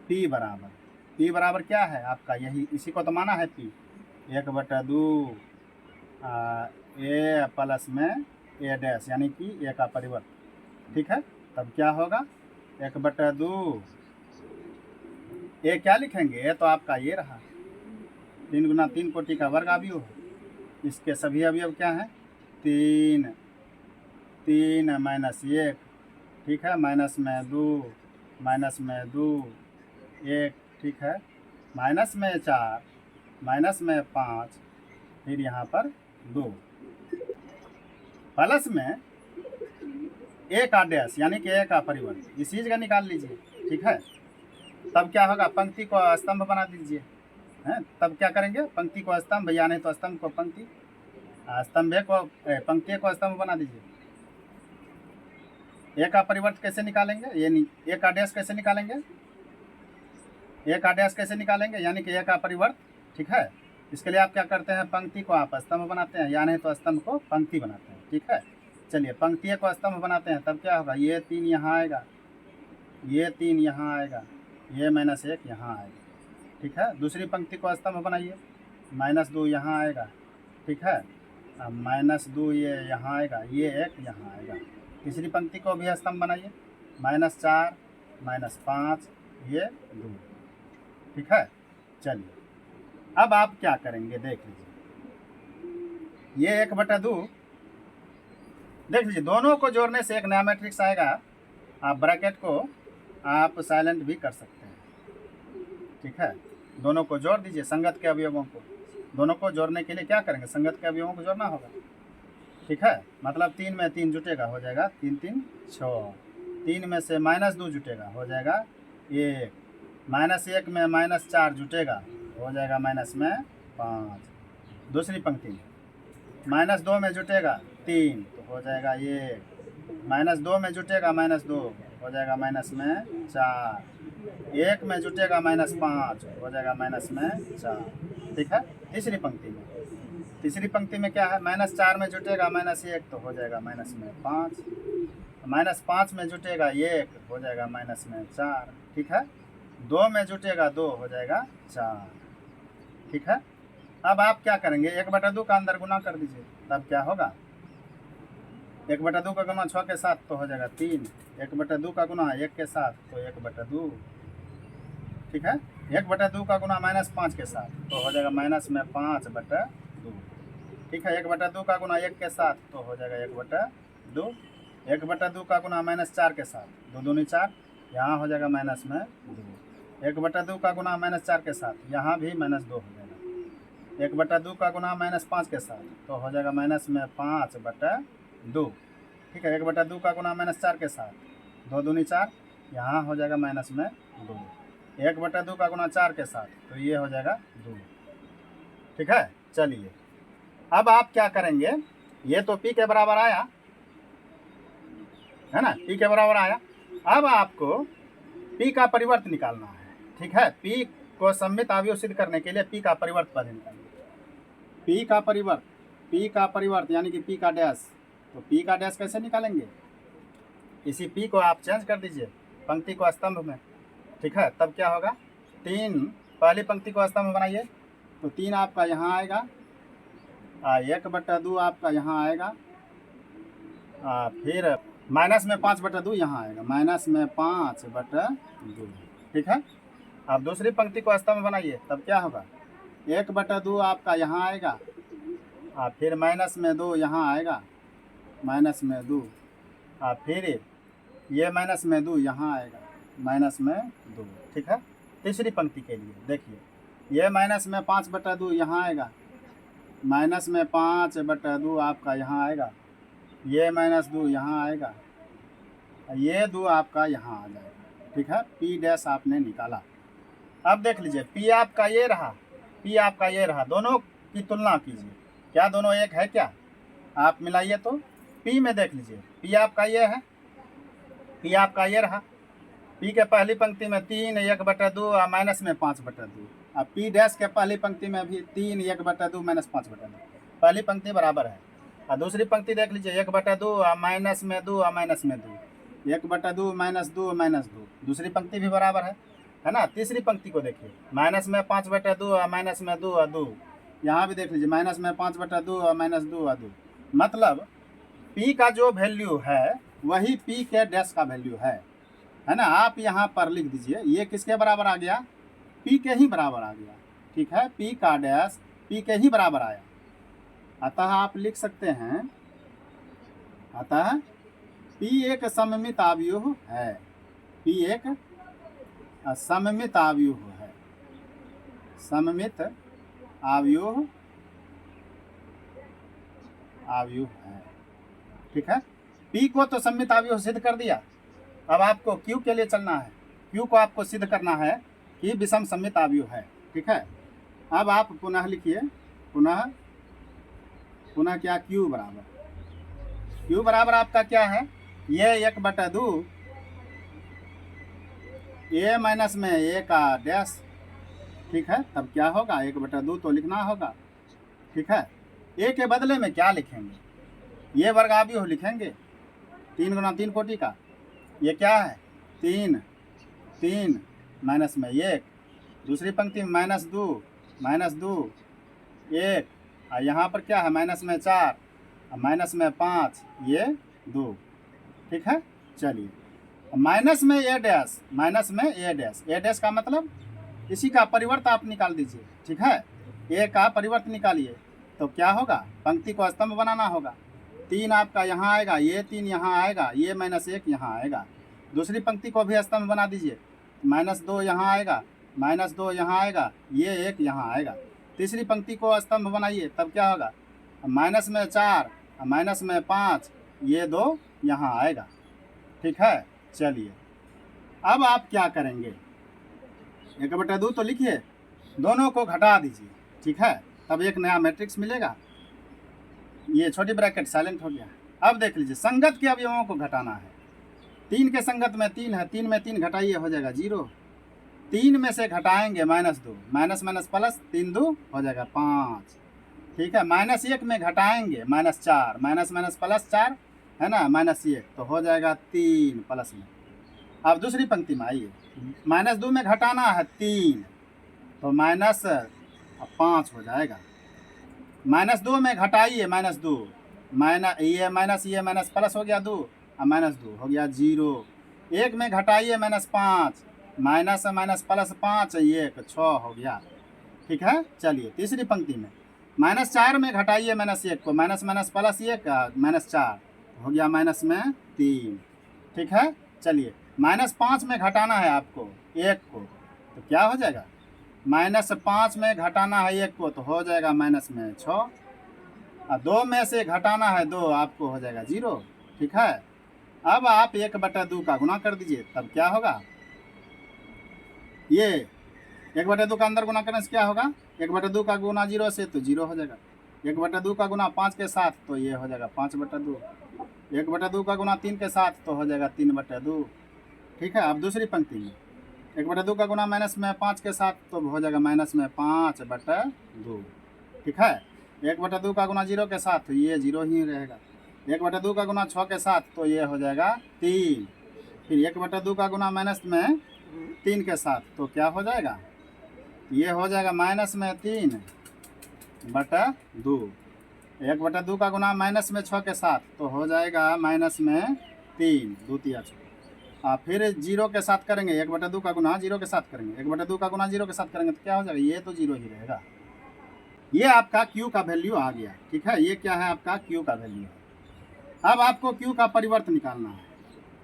p बराबर क्या है आपका, यही इसी को तो माना है p, 1/2 a प्लस में a डैश यानी कि a का परिवर्त, ठीक है। तब क्या होगा, 1/2 a क्या लिखेंगे, a तो आपका ये रहा, 3 गुना 3 कोटि का वर्ग अवयव है। इसके सभी अवयव क्या हैं, 3 माइनस 1, ठीक है, माइनस में 2, 1, ठीक है, माइनस में 4, माइनस में 5, फिर यहाँ पर 2, प्लस में ए का डैश यानी कि ए का परिवर्त, इस चीज़ का निकाल लीजिए, ठीक है। तब क्या होगा, पंक्ति को स्तंभ बना दीजिए, हैं। तब क्या करेंगे, पंक्ति को स्तंभ या नहीं तो स्तंभ को पंक्ति, स्तंभ को पंक्ति को स्तंभ बना दीजिए। ए का परिवर्त कैसे निकालेंगे, ये नहीं, ए का डैश कैसे निकालेंगे, ए का डैश कैसे निकालेंगे यानी कि ए का परिवर्त, ठीक है। इसके लिए आप क्या करते हैं, पंक्ति को आप स्तंभ बनाते हैं या नहीं तो स्तंभ को पंक्ति बनाते हैं, ठीक है। चलिए पंक्ति को स्तंभ बनाते हैं, तब क्या होगा, ये 3 यहाँ आएगा, ये 3 यहाँ आएगा, ये -1 यहाँ आएगा, ठीक है। दूसरी पंक्ति को स्तंभ बनाइए, -2 यहाँ आएगा, ठीक है। अब -2 ये यहाँ आएगा, ये 1 यहाँ आएगा। तीसरी पंक्ति को भी स्तंभ बनाइए, -4, -5, ये 2, ठीक है। चलिए अब आप क्या करेंगे देख लीजिए, ये 1/2 देख लीजिए, दोनों को जोड़ने से एक नया मैट्रिक्स आएगा, आप ब्रैकेट को आप साइलेंट भी कर सकते हैं। ठीक है, दोनों को जोड़ दीजिए, संगत के अवयवों को। दोनों को जोड़ने के लिए क्या करेंगे, संगत के अवयवों को जोड़ना होगा। ठीक है, मतलब 3 में 3 जुटेगा, हो जाएगा 3 3 6। 3 में से -2 जुटेगा, हो जाएगा 1। -1 में -4 जुटेगा, हो जाएगा -5। दूसरी पंक्ति में -2 में जुटेगा 3, तो हो जाएगा 1। -2 में जुटेगा -2, हो जाएगा -4। 1 में जुटेगा -5, हो जाएगा -4। ठीक है, तीसरी पंक्ति में क्या है, -4 में जुटेगा -1, तो हो जाएगा -5। -5 में जुटेगा 1, हो जाएगा -4। ठीक है, 2 में जुटेगा 2, हो जाएगा 4। ठीक है, अब आप क्या करेंगे, 1/2 का अंदर गुना कर दीजिए, तब क्या होगा, 1/2 का गुना 6 के साथ तो हो जाएगा 3। 1/2 का गुना 1 के साथ तो 1/2। ठीक है, 1/2 का गुना -5 के साथ तो हो जाएगा -5/2। ठीक है, 1/2 का गुना 1 के साथ तो हो जाएगा 1/2। 1/2 का गुना -4 के साथ, 2 दूनी 4, यहाँ हो जाएगा -2। 1/2 का गुना -4 के साथ, यहाँ भी -2 हो जाएगा। 1/2 का गुना -5 के साथ तो हो जाएगा -5/2। ठीक है, 1/2 का गुना -4 के साथ, 2 दूनी 4, यहाँ हो जाएगा -2। 1/2 का गुना 4 के साथ तो ये हो जाएगा 2। ठीक है, चलिए अब आप क्या करेंगे, ये तो p के बराबर आया है ना, p के बराबर आया। अब आपको p का परिवर्त निकालना है। ठीक है, p को सममित अवयव सिद्ध करने के लिए p का परिवर्त पद निकालेंगे। p का परिवर्त यानी कि p का डैश, तो p का डैश कैसे निकालेंगे, इसी p को आप चेंज कर दीजिए पंक्ति को स्तंभ में। ठीक है, तब क्या होगा, 3 पहली पंक्ति को स्तंभ बनाइए, तो 3 आपका यहाँ आएगा, 1/2 आपका यहाँ आएगा, फिर माइनस में 5/2 यहाँ आएगा, -5/2। ठीक है, अब दूसरी पंक्ति को स्तंभ बनाइए, तब क्या होगा, 1/2 आपका यहाँ आएगा, फिर -2 यहाँ आएगा, -2, फिर ये -2 यहाँ आएगा, -2। ठीक है, तीसरी पंक्ति के लिए देखिए, ये -5/2 यहाँ आएगा, -5/2 आपका यहाँ आएगा, ये -2 यहाँ आएगा, ये 2 आपका यहाँ आ जाएगा। ठीक है, p डैश आपने निकाला। अब देख लीजिए, p आपका ये रहा, दोनों की तुलना कीजिए, क्या दोनों एक है क्या, आप मिलाइए तो p में देख लीजिए, p आपका ये है, p आपका ये रहा, p के पहली पंक्ति में 3 1/2 और -5/2, अब p डैश के पहली पंक्ति में भी 3 1/2 -5/2, पहली पंक्ति बराबर है। और दूसरी पंक्ति देख लीजिए, 1/2 और -2 और -2, 1/2 -2 -2, दूसरी पंक्ति भी बराबर है ना। तीसरी पंक्ति को देखिए, -5/2 और -2 और 2, यहाँ भी देख लीजिए, -5/2 और -2 और 2, मतलब p का जो वैल्यू है वही p के डैश का वैल्यू है ना। आप यहाँ पर लिख दीजिए, ये किसके बराबर आ गया, p के ही बराबर आ गया। ठीक है, p का डैश p के ही बराबर आया, अतः आप लिख सकते हैं, अतः p एक सममित अवयव है, p एक सममित अवयव है, सममित अवयव है। ठीक है, p को तो सममित अवयव सिद्ध कर दिया, अब आपको q के लिए चलना है, q को आपको सिद्ध करना है कि विषम सममित अवयव है। ठीक है, अब आप पुनः लिखिए, पुनः क्या, q बराबर आपका क्या है, ये 1/2 a माइनस में a का डैश। ठीक है, तब क्या होगा, 1/2 तो लिखना होगा। ठीक है, a के बदले में क्या लिखेंगे, ये वर्ग अवयव लिखेंगे, 3 गुना 3 कोटि का, ये क्या है, 3 माइनस में 1, दूसरी पंक्ति में -2 1, और यहाँ पर क्या है, -4 और -5, ये 2। ठीक है, चलिए, माइनस में a डैश का मतलब इसी का परिवर्त आप निकाल दीजिए। ठीक है, a का परिवर्त निकालिए, तो क्या होगा, पंक्ति को स्तंभ बनाना होगा, 3 आपका यहाँ आएगा, ये 3 यहाँ आएगा, ये -1 यहाँ आएगा, दूसरी पंक्ति को भी स्तंभ बना दीजिए। -2 यहाँ आएगा, -2 यहाँ आएगा, ये 1 यहाँ आएगा। तीसरी पंक्ति को स्तंभ बनाइए, तब क्या होगा? माइनस में 4, माइनस में 5, ये 2 यहाँ आएगा। ठीक है, चलिए अब आप क्या करेंगे? 1/2 तो लिखिए, दोनों को घटा दीजिए। ठीक है, तब एक नया मैट्रिक्स मिलेगा। ये छोटी ब्रैकेट साइलेंट हो गया। अब देख लीजिए, संगत के अवयवों को घटाना है। 3 के संगत में 3 है, 3 में 3 घटाइए, हो जाएगा 0। 3 में से घटाएंगे -2, माइनस माइनस प्लस, 3 2 हो जाएगा 5। ठीक है, -1 में घटाएंगे -4, माइनस माइनस प्लस 4 है ना, -1 तो हो जाएगा 3 प्लस में। अब दूसरी पंक्ति में आइए, -2 में घटाना है 3 तो -5 हो जाएगा। -2 में घटाइए -2, ये माइनस प्लस हो गया 2 और -2 हो गया 0। 1 में घटाइए -5, माइनस माइनस प्लस 5, 1 6 हो गया। ठीक है, चलिए तीसरी पंक्ति में -4 में घटाइए -1 को, माइनस माइनस प्लस 1 -4 हो गया -3। ठीक है, चलिए -5 में घटाना है आपको 1 को, तो क्या हो जाएगा? -5 में घटाना है 1 को तो हो जाएगा -6, और 2 में से घटाना है 2, आपको हो जाएगा 0। ठीक है, अब आप 1/2 का गुना कर दीजिए, तब क्या होगा? ये 1/2 का अंदर गुना करने से क्या होगा? 1/2 का गुना 0 से तो 0 हो जाएगा। 1/2 का गुना 5 के साथ तो ये हो जाएगा 5/2। 1/2 का गुना 3 के साथ तो हो जाएगा 3/2। ठीक है, अब दूसरी पंक्ति में 1/2 का गुना माइनस में 5 के साथ तो हो जाएगा -5/2। ठीक है, 1/2 का गुना 0 के साथ तो ये 0 ही रहेगा। 1/2 का गुना 6 के साथ तो ये हो जाएगा 3। फिर 1/2 का गुना माइनस में 3 के साथ तो क्या हो जाएगा? ये हो जाएगा -3/2। 1/2 का गुना माइनस में 6 के साथ तो हो जाएगा -3, 2 तिया 6। फिर 0 के साथ करेंगे, 1/2 का गुना 0 के साथ करेंगे, 1/2 का गुना 0 के साथ करेंगे तो क्या हो जाएगा? ये तो 0 ही रहेगा। ये आपका Q का वैल्यू आ गया। ठीक है, ये क्या है? आपका Q का वैल्यू है। अब आपको Q का परिवर्त निकालना है।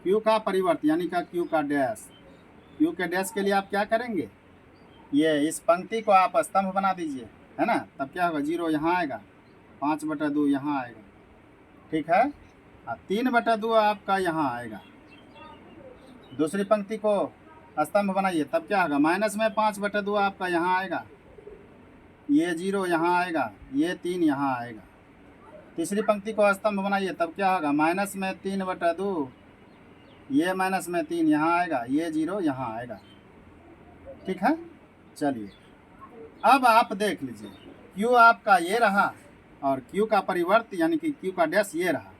Q का परिवर्त यानी का Q का डैश। Q के डैश के लिए आप क्या करेंगे? ये इस पंक्ति को आप स्तंभ बना दीजिए, है ना, तब क्या होगा? 0 यहाँ आएगा, 5/2 यहाँ आएगा। ठीक है, 3/2 आपका यहाँ आएगा। दूसरी पंक्ति को स्तंभ बनाइए, तब क्या होगा? माइनस में 5/2 आपका यहाँ आएगा, ये 0 यहाँ आएगा, ये 3 यहाँ आएगा। तीसरी पंक्ति को स्तंभ बनाइए, तब क्या होगा? माइनस में 3/2, ये माइनस में 3 यहाँ आएगा, ये 0 यहाँ आएगा। ठीक है, चलिए अब आप देख लीजिए, Q आपका ये रहा और Q का परिवर्त यानी कि Q का डैश ये रहा।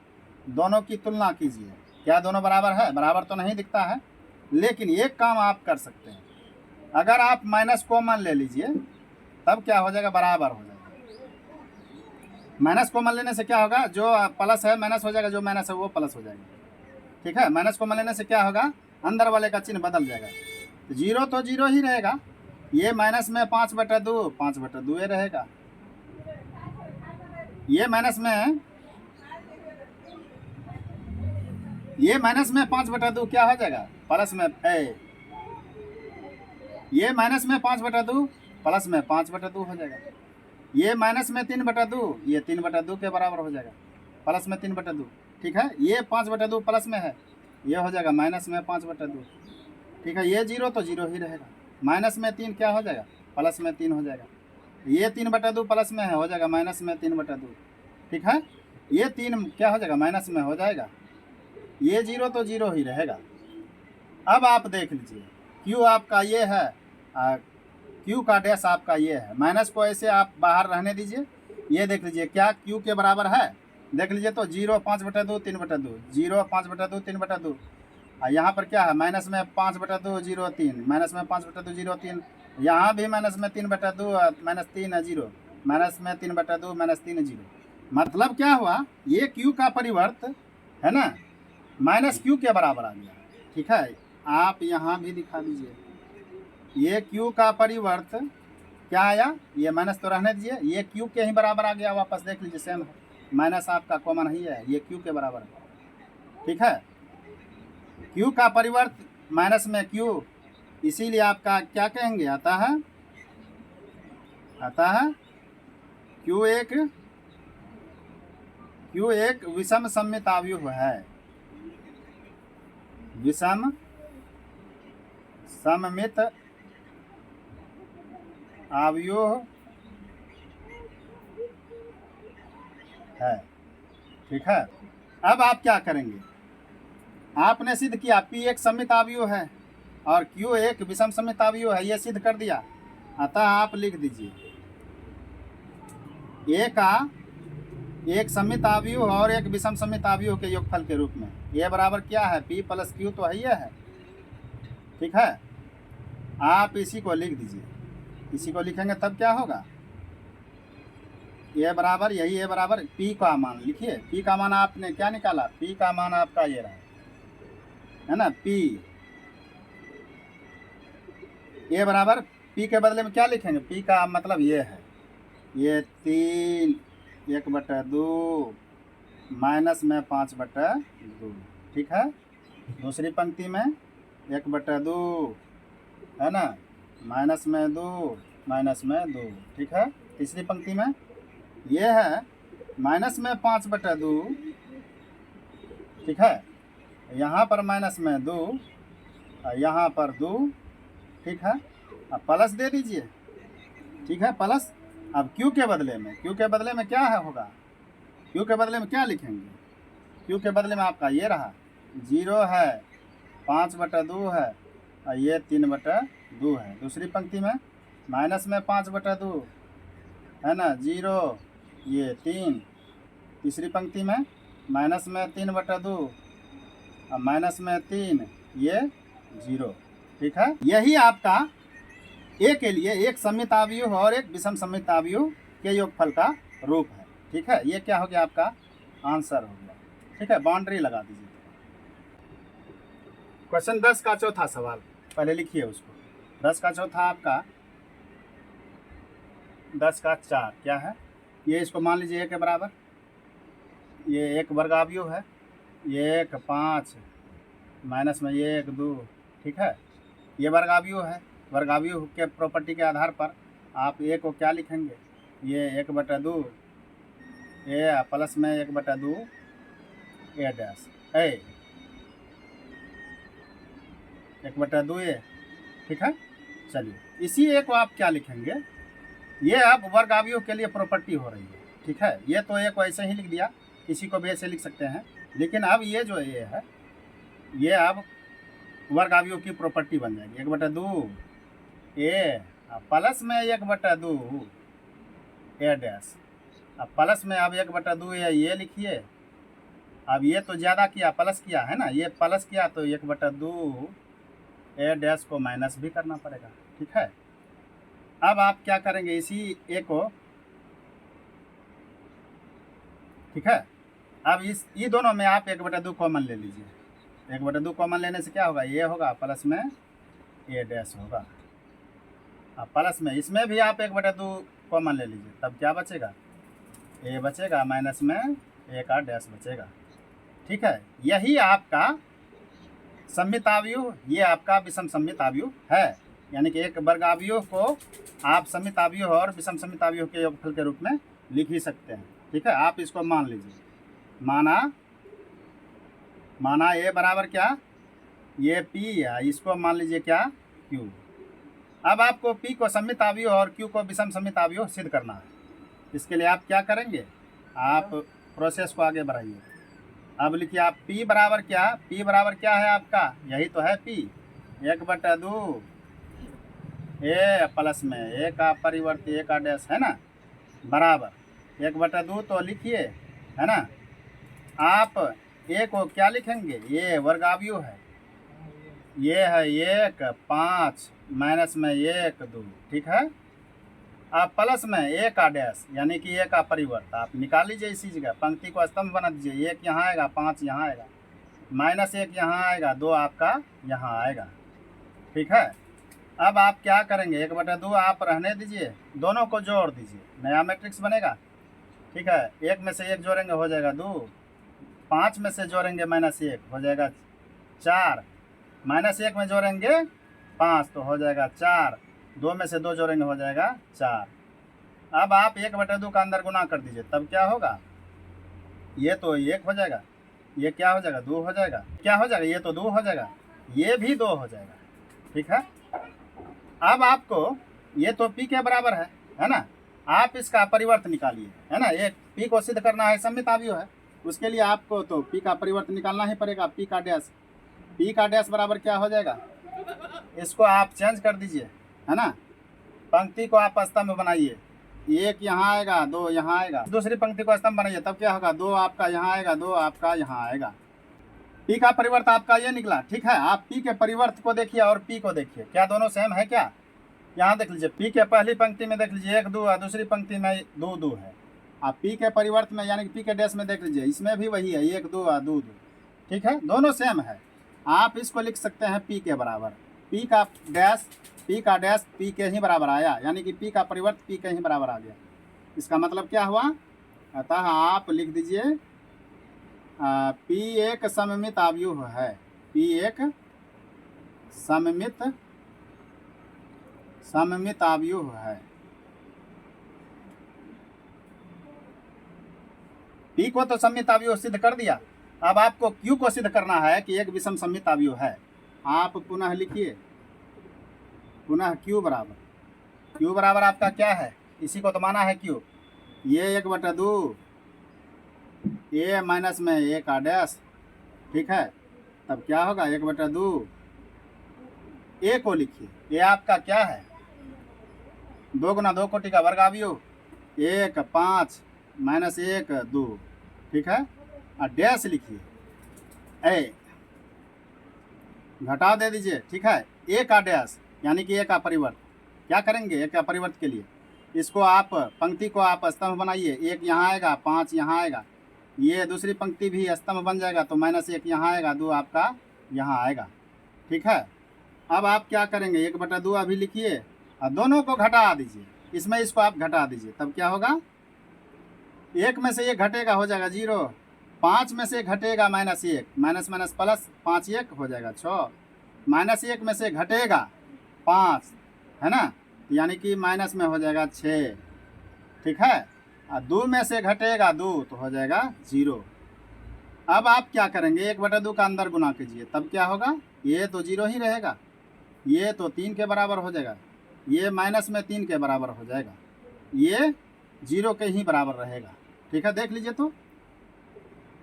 दोनों की तुलना कीजिए, क्या दोनों बराबर है? बराबर तो नहीं दिखता है, लेकिन एक काम आप कर सकते हैं। अगर आप माइनस कॉमन ले लीजिए तब क्या हो जाएगा? बराबर हो जाएगा। माइनस कॉमन लेने से क्या होगा? जो प्लस है माइनस हो जाएगा, जो माइनस है वो प्लस हो जाएगा। ठीक है, माइनस कॉमन लेने से क्या होगा? अंदर वाले का चिन्ह बदल जाएगा, 0 तो 0 ही रहेगा। ये माइनस में 5/2, 5/2 रहेगा। ये माइनस में 5/2 क्या हो जाएगा? प्लस में ये माइनस में 5/2 प्लस में 5/2 हो जाएगा। ये माइनस में 3/2, ये 3/2 के बराबर हो जाएगा, प्लस में 3/2। ठीक है, ये 5/2 प्लस में है, ये हो जाएगा माइनस में 5/2। ठीक है, ये 0 तो 0 ही रहेगा। माइनस में 3 क्या हो जाएगा? प्लस में 3 हो जाएगा। ये 3/2 प्लस में है, हो जाएगा माइनस में 3/2। ठीक है, ये 3 क्या हो जाएगा? माइनस में हो जाएगा। ये 0 तो 0 ही रहेगा। अब आप देख लीजिए, Q आपका ये है, Q का डैश आपका ये है। माइनस को ऐसे आप बाहर रहने दीजिए। ये देख लीजिए, क्या Q के बराबर है? देख लीजिए तो 0 5/2 3/2, 0 5/2 3/2। यहाँ पर क्या है? माइनस में 5/2 0 3, माइनस में 5/2 0 3। यहाँ भी माइनस में 3/2 -3 0, माइनस में 3/2 -3 0। मतलब क्या हुआ? ये Q का परिवर्त है ना, -Q के बराबर आ गया। ठीक है, आप यहाँ भी दिखा दीजिए, ये Q का परिवर्त क्या आया? ये माइनस तो रहने दीजिए, ये Q के ही बराबर आ गया वापस। देख लीजिए, सेम है, माइनस आपका कॉमन ही है, ये Q के बराबर है। ठीक है, क्यू का परिवर्त माइनस में क्यू, इसीलिए आपका क्या कहेंगे, आता है क्यू एक विषम सममित अवयव है, विषम सममित अवयव है। ठीक है, अब आप क्या करेंगे, आपने सिद्ध किया P एक सममित अवयव है और Q एक विषम सममित अवयव है, ये सिद्ध कर दिया। अतः आप लिख दीजिए A का एक सममित अवयव और एक विषम सममित अवयव के योगफल के रूप में A बराबर क्या है, P प्लस Q तो है। ठीक है, आप इसी को लिख दीजिए, इसी को लिखेंगे तब क्या होगा, A बराबर यही A बराबर P का मान लिखिए। P का मान आपने क्या निकाला, P का मान आपका ये रहा है ना, P A बराबर P के बदले में क्या लिखेंगे, P का मतलब ये है, ये 3/2 माइनस में 5/2। ठीक है, दूसरी पंक्ति में 1/2 है ना, माइनस में 2 ठीक है। तीसरी पंक्ति में ये है माइनस में 5/2। ठीक है, यहाँ पर माइनस में 2, यहाँ पर 2। ठीक है, अब प्लस दे दीजिए। ठीक है, प्लस। अब क्यू के बदले में क्या है होगा, क्यू के बदले में क्या लिखेंगे, क्यू के बदले में आपका ये रहा 0 है, 5/2 है और ये 3/2 है। दूसरी पंक्ति में माइनस में 5/2 है ना, 0 ये 3। तीसरी पंक्ति में माइनस में 3/2 और माइनस में 3 ये 0। ठीक है, यही आपका ए के लिए एक सममित अवयव और एक विषम सममित अवयव के योगफल का रूप है। ठीक है, ये क्या हो गया, आपका आंसर हो गया। ठीक है, बाउंड्री लगा दीजिए। क्वेश्चन 10 का चौथा सवाल पहले लिखिए उसको। 10 का चौथा आपका 10 का 4 क्या है, ये इसको मान लीजिए 1 के बराबर, ये 1 वर्ग अवयव है, ये 1 5 माइनस में ये 1 2। ठीक है, ये वर्ग अवयव है, वर्ग अवयव के प्रॉपर्टी के आधार पर आप ए को क्या लिखेंगे, ये 1/2 ए प्लस में 1/2 ए डैश ए 1/2 ए। ठीक है, चलिए इसी ए को आप क्या लिखेंगे, ये अब वर्ग अवयव के लिए प्रॉपर्टी हो रही है। ठीक है, ये तो ए को ऐसे ही लिख दिया, किसी को भी ऐसे लिख सकते हैं, लेकिन अब ये जो ए है ये अब वर्ग अवयव की प्रॉपर्टी बन जाएगी। 1/2 ए प्लस में 1/2 ए डैश। अब प्लस में अब 1/2 ए ये लिखिए। अब ये तो ज़्यादा किया, प्लस किया है ना, ये प्लस किया तो 1/2 ए डैश को माइनस भी करना पड़ेगा। ठीक है, अब आप क्या करेंगे, इसी ए को, ठीक है, अब ये दोनों में आप 1/2 कॉमन ले लीजिए। 1/2 कॉमन लेने से क्या होगा, ये होगा प्लस में ए डैश होगा। अब प्लस में इसमें भी आप 1/2 कॉमन ले लीजिए, तब क्या बचेगा, ए बचेगा माइनस में ए का डैश बचेगा। ठीक है, यही आपका सममित अवयव, ये आपका विषम सममित अवयव है, यानी कि एक वर्ग अवयव को आप सममित अवयव और विषम सममित अवयव के योगफल के रूप में लिख ही सकते हैं। ठीक है, आप इसको मान लीजिए, माना ए बराबर क्या, ये पी है, इसको मान लीजिए क्या, क्यू। अब आपको पी को सममित अवयव और क्यू को विषम सममित अवयव सिद्ध करना है। इसके लिए आप क्या करेंगे, आप प्रोसेस को आगे बढ़ाइए। अब लिखिए आप P बराबर क्या, P बराबर क्या है आपका, यही तो है P, 1/2 ए प्लस में ए का परिवर्ती ए का डैश है ना, बराबर 1/2 तो लिखिए है ना। आप ए को क्या लिखेंगे, ये वर्ग अवयव है, ये है 1 5 माइनस में 1 2। ठीक है, आप प्लस में ए का डैश यानी कि ए का परिवर्त आप निकाल लीजिए इसी जगह, पंक्ति को स्तंभ बना दीजिए। 1 यहाँ आएगा, 5 यहाँ आएगा, माइनस 1 यहाँ आएगा, 2 आपका यहाँ आएगा। ठीक है, अब आप क्या करेंगे, 1/2 आप रहने दीजिए, दोनों को जोड़ दीजिए, नया मैट्रिक्स बनेगा। ठीक है, 1 में से 1 जोड़ेंगे हो जाएगा 2, 5 में से जोड़ेंगे -1 हो जाएगा 4, -1 में जोड़ेंगे 5 तो हो जाएगा 4, 2 में से 2 जोड़ेंगे हो जाएगा 4। अब आप 1/2 का अंदर गुना कर दीजिए, तब क्या होगा, ये तो 1 हो जाएगा, ये क्या हो जाएगा 2 हो जाएगा, क्या हो जाएगा, ये तो 2 हो जाएगा, ये भी 2 हो जाएगा। ठीक है, अब आपको ये तो p के बराबर है ना, आप इसका परिवर्त निकालिए, है ना, एक p को सिद्ध करना है, सममित अवयव है, उसके लिए आपको तो p का परिवर्त निकालना ही पड़ेगा। p का डैश बराबर क्या हो जाएगा, इसको आप चेंज कर दीजिए, है ना, पंक्ति को आप स्तंभ बनाइए, 1 यहाँ आएगा, 2 यहाँ आएगा, दूसरी पंक्ति को स्तंभ बनाइए, तब क्या होगा, 2 आपका यहाँ आएगा, 2 आपका यहाँ आएगा। p का परिवर्त आपका ये निकला। ठीक है, आप p के परिवर्त को देखिए और p को देखिए, क्या दोनों सेम है क्या, यहाँ देख लीजिए, p के पहली पंक्ति में देख लीजिए 1 2 है, दूसरी पंक्ति में 2 2 है। आप p के परिवर्त में यानी कि p के डैश में देख लीजिए, इसमें भी वही है 1 2 2 2। ठीक है, दोनों सेम है। आप इसको लिख सकते हैं p के बराबर, p का डैश p के ही बराबर आया, यानी कि p का परिवर्त p के ही बराबर आ गया। इसका मतलब क्या हुआ, अतः आप लिख दीजिए p एक सममित अवयव है, p एक सममित अवयव है। p को तो सममित अवयव सिद्ध कर दिया, अब आपको q को सिद्ध करना है कि एक विषम सममित अवयव है। आप पुनः लिखिए, पुनः q बराबर आपका क्या है, इसी को तो माना है q, ये 1/2 a माइनस में a का डैश। ठीक है, तब क्या होगा 1/2 a को लिखिए, a आपका क्या है, 2 गुना 2 कोटि का वर्ग अवयव, 1 5 -1 2। ठीक है, और डैश लिखिए, ए घटाव दे दीजिए। ठीक है, ए का डैश यानी कि ए का परिवर्त, क्या करेंगे, ए का परिवर्त के लिए इसको आप पंक्ति को आप स्तंभ बनाइए, 1 यहाँ आएगा, 5 यहाँ आएगा, ये दूसरी पंक्ति भी स्तंभ बन जाएगा, तो -1 यहाँ आएगा, 2 आपका यहाँ आएगा। ठीक है, अब आप क्या करेंगे, 1/2 अभी लिखिए और दोनों को घटा दीजिए, इसमें इसको आप घटा दीजिए, तब क्या होगा, 1 में से 1 घटेगा हो जाएगा 0, 5 में से घटेगा -1, माइनस प्लस 5 1 हो जाएगा 6, -1 में से घटेगा 5, है ना, यानी कि माइनस में हो जाएगा 6। ठीक है, और 2 में से घटेगा 2 तो हो जाएगा 0। अब आप क्या करेंगे, 1/2 का अंदर गुना कीजिए, तब क्या होगा, ये तो 0 ही रहेगा, ये तो 3 के बराबर हो जाएगा, ये माइनस में 3 के बराबर हो जाएगा, ये 0 के ही बराबर रहेगा। ठीक है, देख लीजिए, तो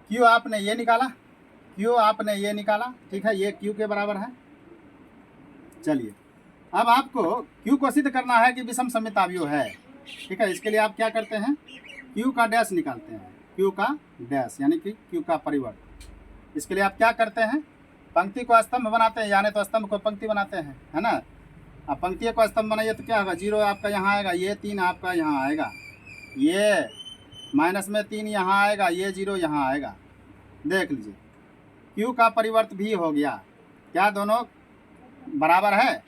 q आपने ये निकाला, ठीक है, ये q के बराबर है। चलिए, अब आपको q को सिद्ध करना है कि विषम सममित अवयव है। ठीक है, इसके लिए आप क्या करते हैं, q का डैश निकालते हैं, q का डैश यानी कि q का परिवर्त। इसके लिए आप क्या करते हैं, पंक्ति को स्तंभ बनाते हैं, यानी तो स्तंभ को पंक्ति बनाते हैं, है ना। अब पंक्ति को स्तंभ बनाइए तो क्या होगा, 0 आपका यहाँ आएगा, ये 3 आपका यहाँ आएगा, ये माइनस में 3 यहाँ आएगा, ये 0 यहाँ आएगा। देख लीजिए, q का परिवर्त भी हो गया, क्या दोनों बराबर है,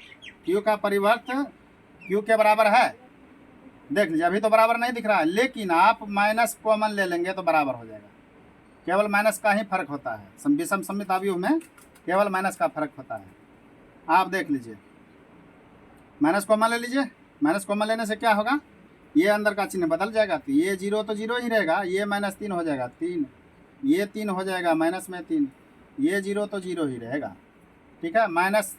q का परिवर्त q के बराबर है। देख लीजिए, अभी तो बराबर नहीं दिख रहा है, लेकिन आप माइनस कॉमन ले लेंगे तो बराबर हो जाएगा, केवल माइनस का ही फर्क होता है, विषम सममित अवयव में केवल माइनस का फर्क होता है। आप देख लीजिए, माइनस कॉमन ले लीजिए, माइनस कॉमन लेने से क्या होगा, ये अंदर का चिन्ह बदल जाएगा, तो ये 0 तो 0 ही रहेगा, ये -3 हो जाएगा 3, ये 3 हो जाएगा माइनस में 3, ये 0 तो 0 ही रहेगा। ठीक है, माइनस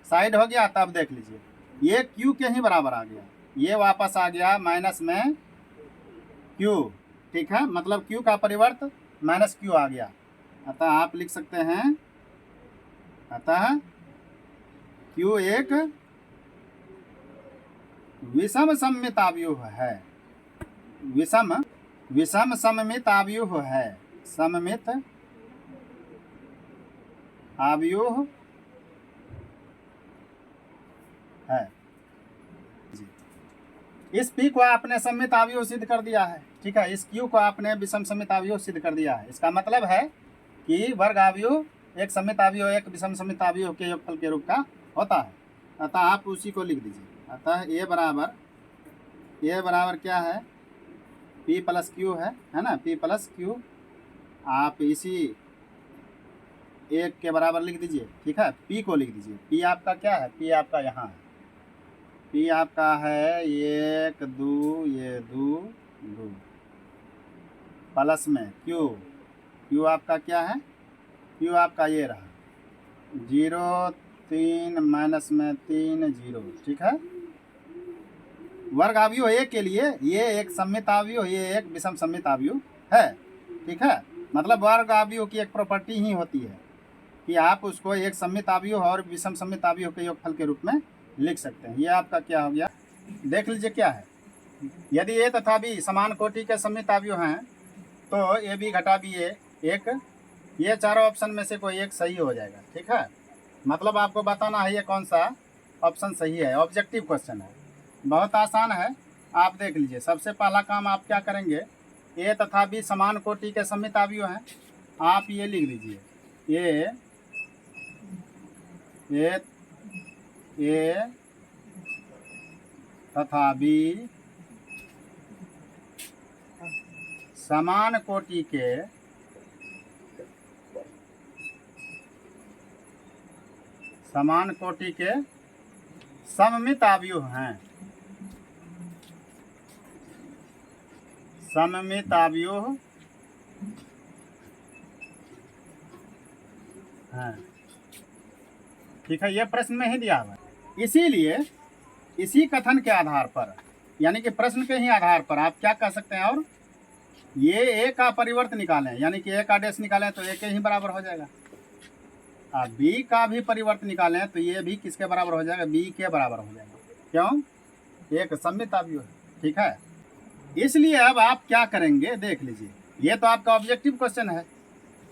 साइड हो गया, तब देख लीजिए ये q के ही बराबर आ गया, ये वापस आ गया माइनस में q। ठीक है, मतलब q का परिवर्त -q आ गया, अतः आप लिख सकते हैं, अतः q एक विषम सममित अवयव है, विषम सममित अवयव है, सममित अवयव है जी। इस p को आपने सममित अवयव सिद्ध कर दिया है। ठीक है, इस q को आपने विषम सममित अवयव सिद्ध कर दिया है। इसका मतलब है कि वर्ग अवयव एक सममित अवयव एक विषम सममित अवयव के योगफल के रूप का होता है, अतः आप उसी को लिख दीजिए। अतः a बराबर क्या है, p प्लस q है ना, p प्लस q। आप इसी 1 के बराबर लिख दीजिए। ठीक है, पी को लिख दीजिए। पी आपका क्या है? पी आपका यहाँ है। पी आपका है 1 2, ये 2 2 प्लस में क्यू। क्यू आपका क्या है? क्यू आपका ये रहा 0 3 माइनस में 3 0। ठीक है, वर्ग अवयव ए के लिए ये एक सममित अवयव, ये एक विषम सममित अवयव है। ठीक है, मतलब वर्ग अवयव की एक प्रॉपर्टी ही होती है कि आप उसको एक सममित अवयव और विषम सममित अवयव के योगफल के रूप में लिख सकते हैं। ये आपका क्या हो गया, देख लीजिए क्या है। यदि ए तथा बी समान कोटि के सममित अवयव हैं तो ए बी घटा बी ए एक, ये चारों ऑप्शन में से कोई एक सही हो जाएगा। ठीक है, मतलब आपको बताना है ये कौन सा ऑप्शन सही है। ऑब्जेक्टिव क्वेश्चन है, बहुत आसान है। आप देख लीजिए, सबसे पहला काम आप क्या करेंगे, ए तथा बी समान कोटि के सममित अवयव हैं। आप ये लिख लीजिए, ए तथा बी समान कोटि के सममित अवयव हैं। सममित अवयव हैं। ठीक है, ये प्रश्न में ही दिया हुआ है। इसीलिए इसी कथन के आधार पर, यानी कि प्रश्न के ही आधार पर आप क्या कह सकते हैं, और ये ए का परिवर्त निकालें, यानी कि ए का डैश निकालें तो ए के ही बराबर हो जाएगा। आप बी का भी परिवर्त निकालें तो ये भी किसके बराबर हो जाएगा? बी के बराबर हो जाएगा। क्यों? एक सममित अवयव है। ठीक है, इसलिए अब आप क्या करेंगे देख लीजिए, ये तो आपका ऑब्जेक्टिव क्वेश्चन है,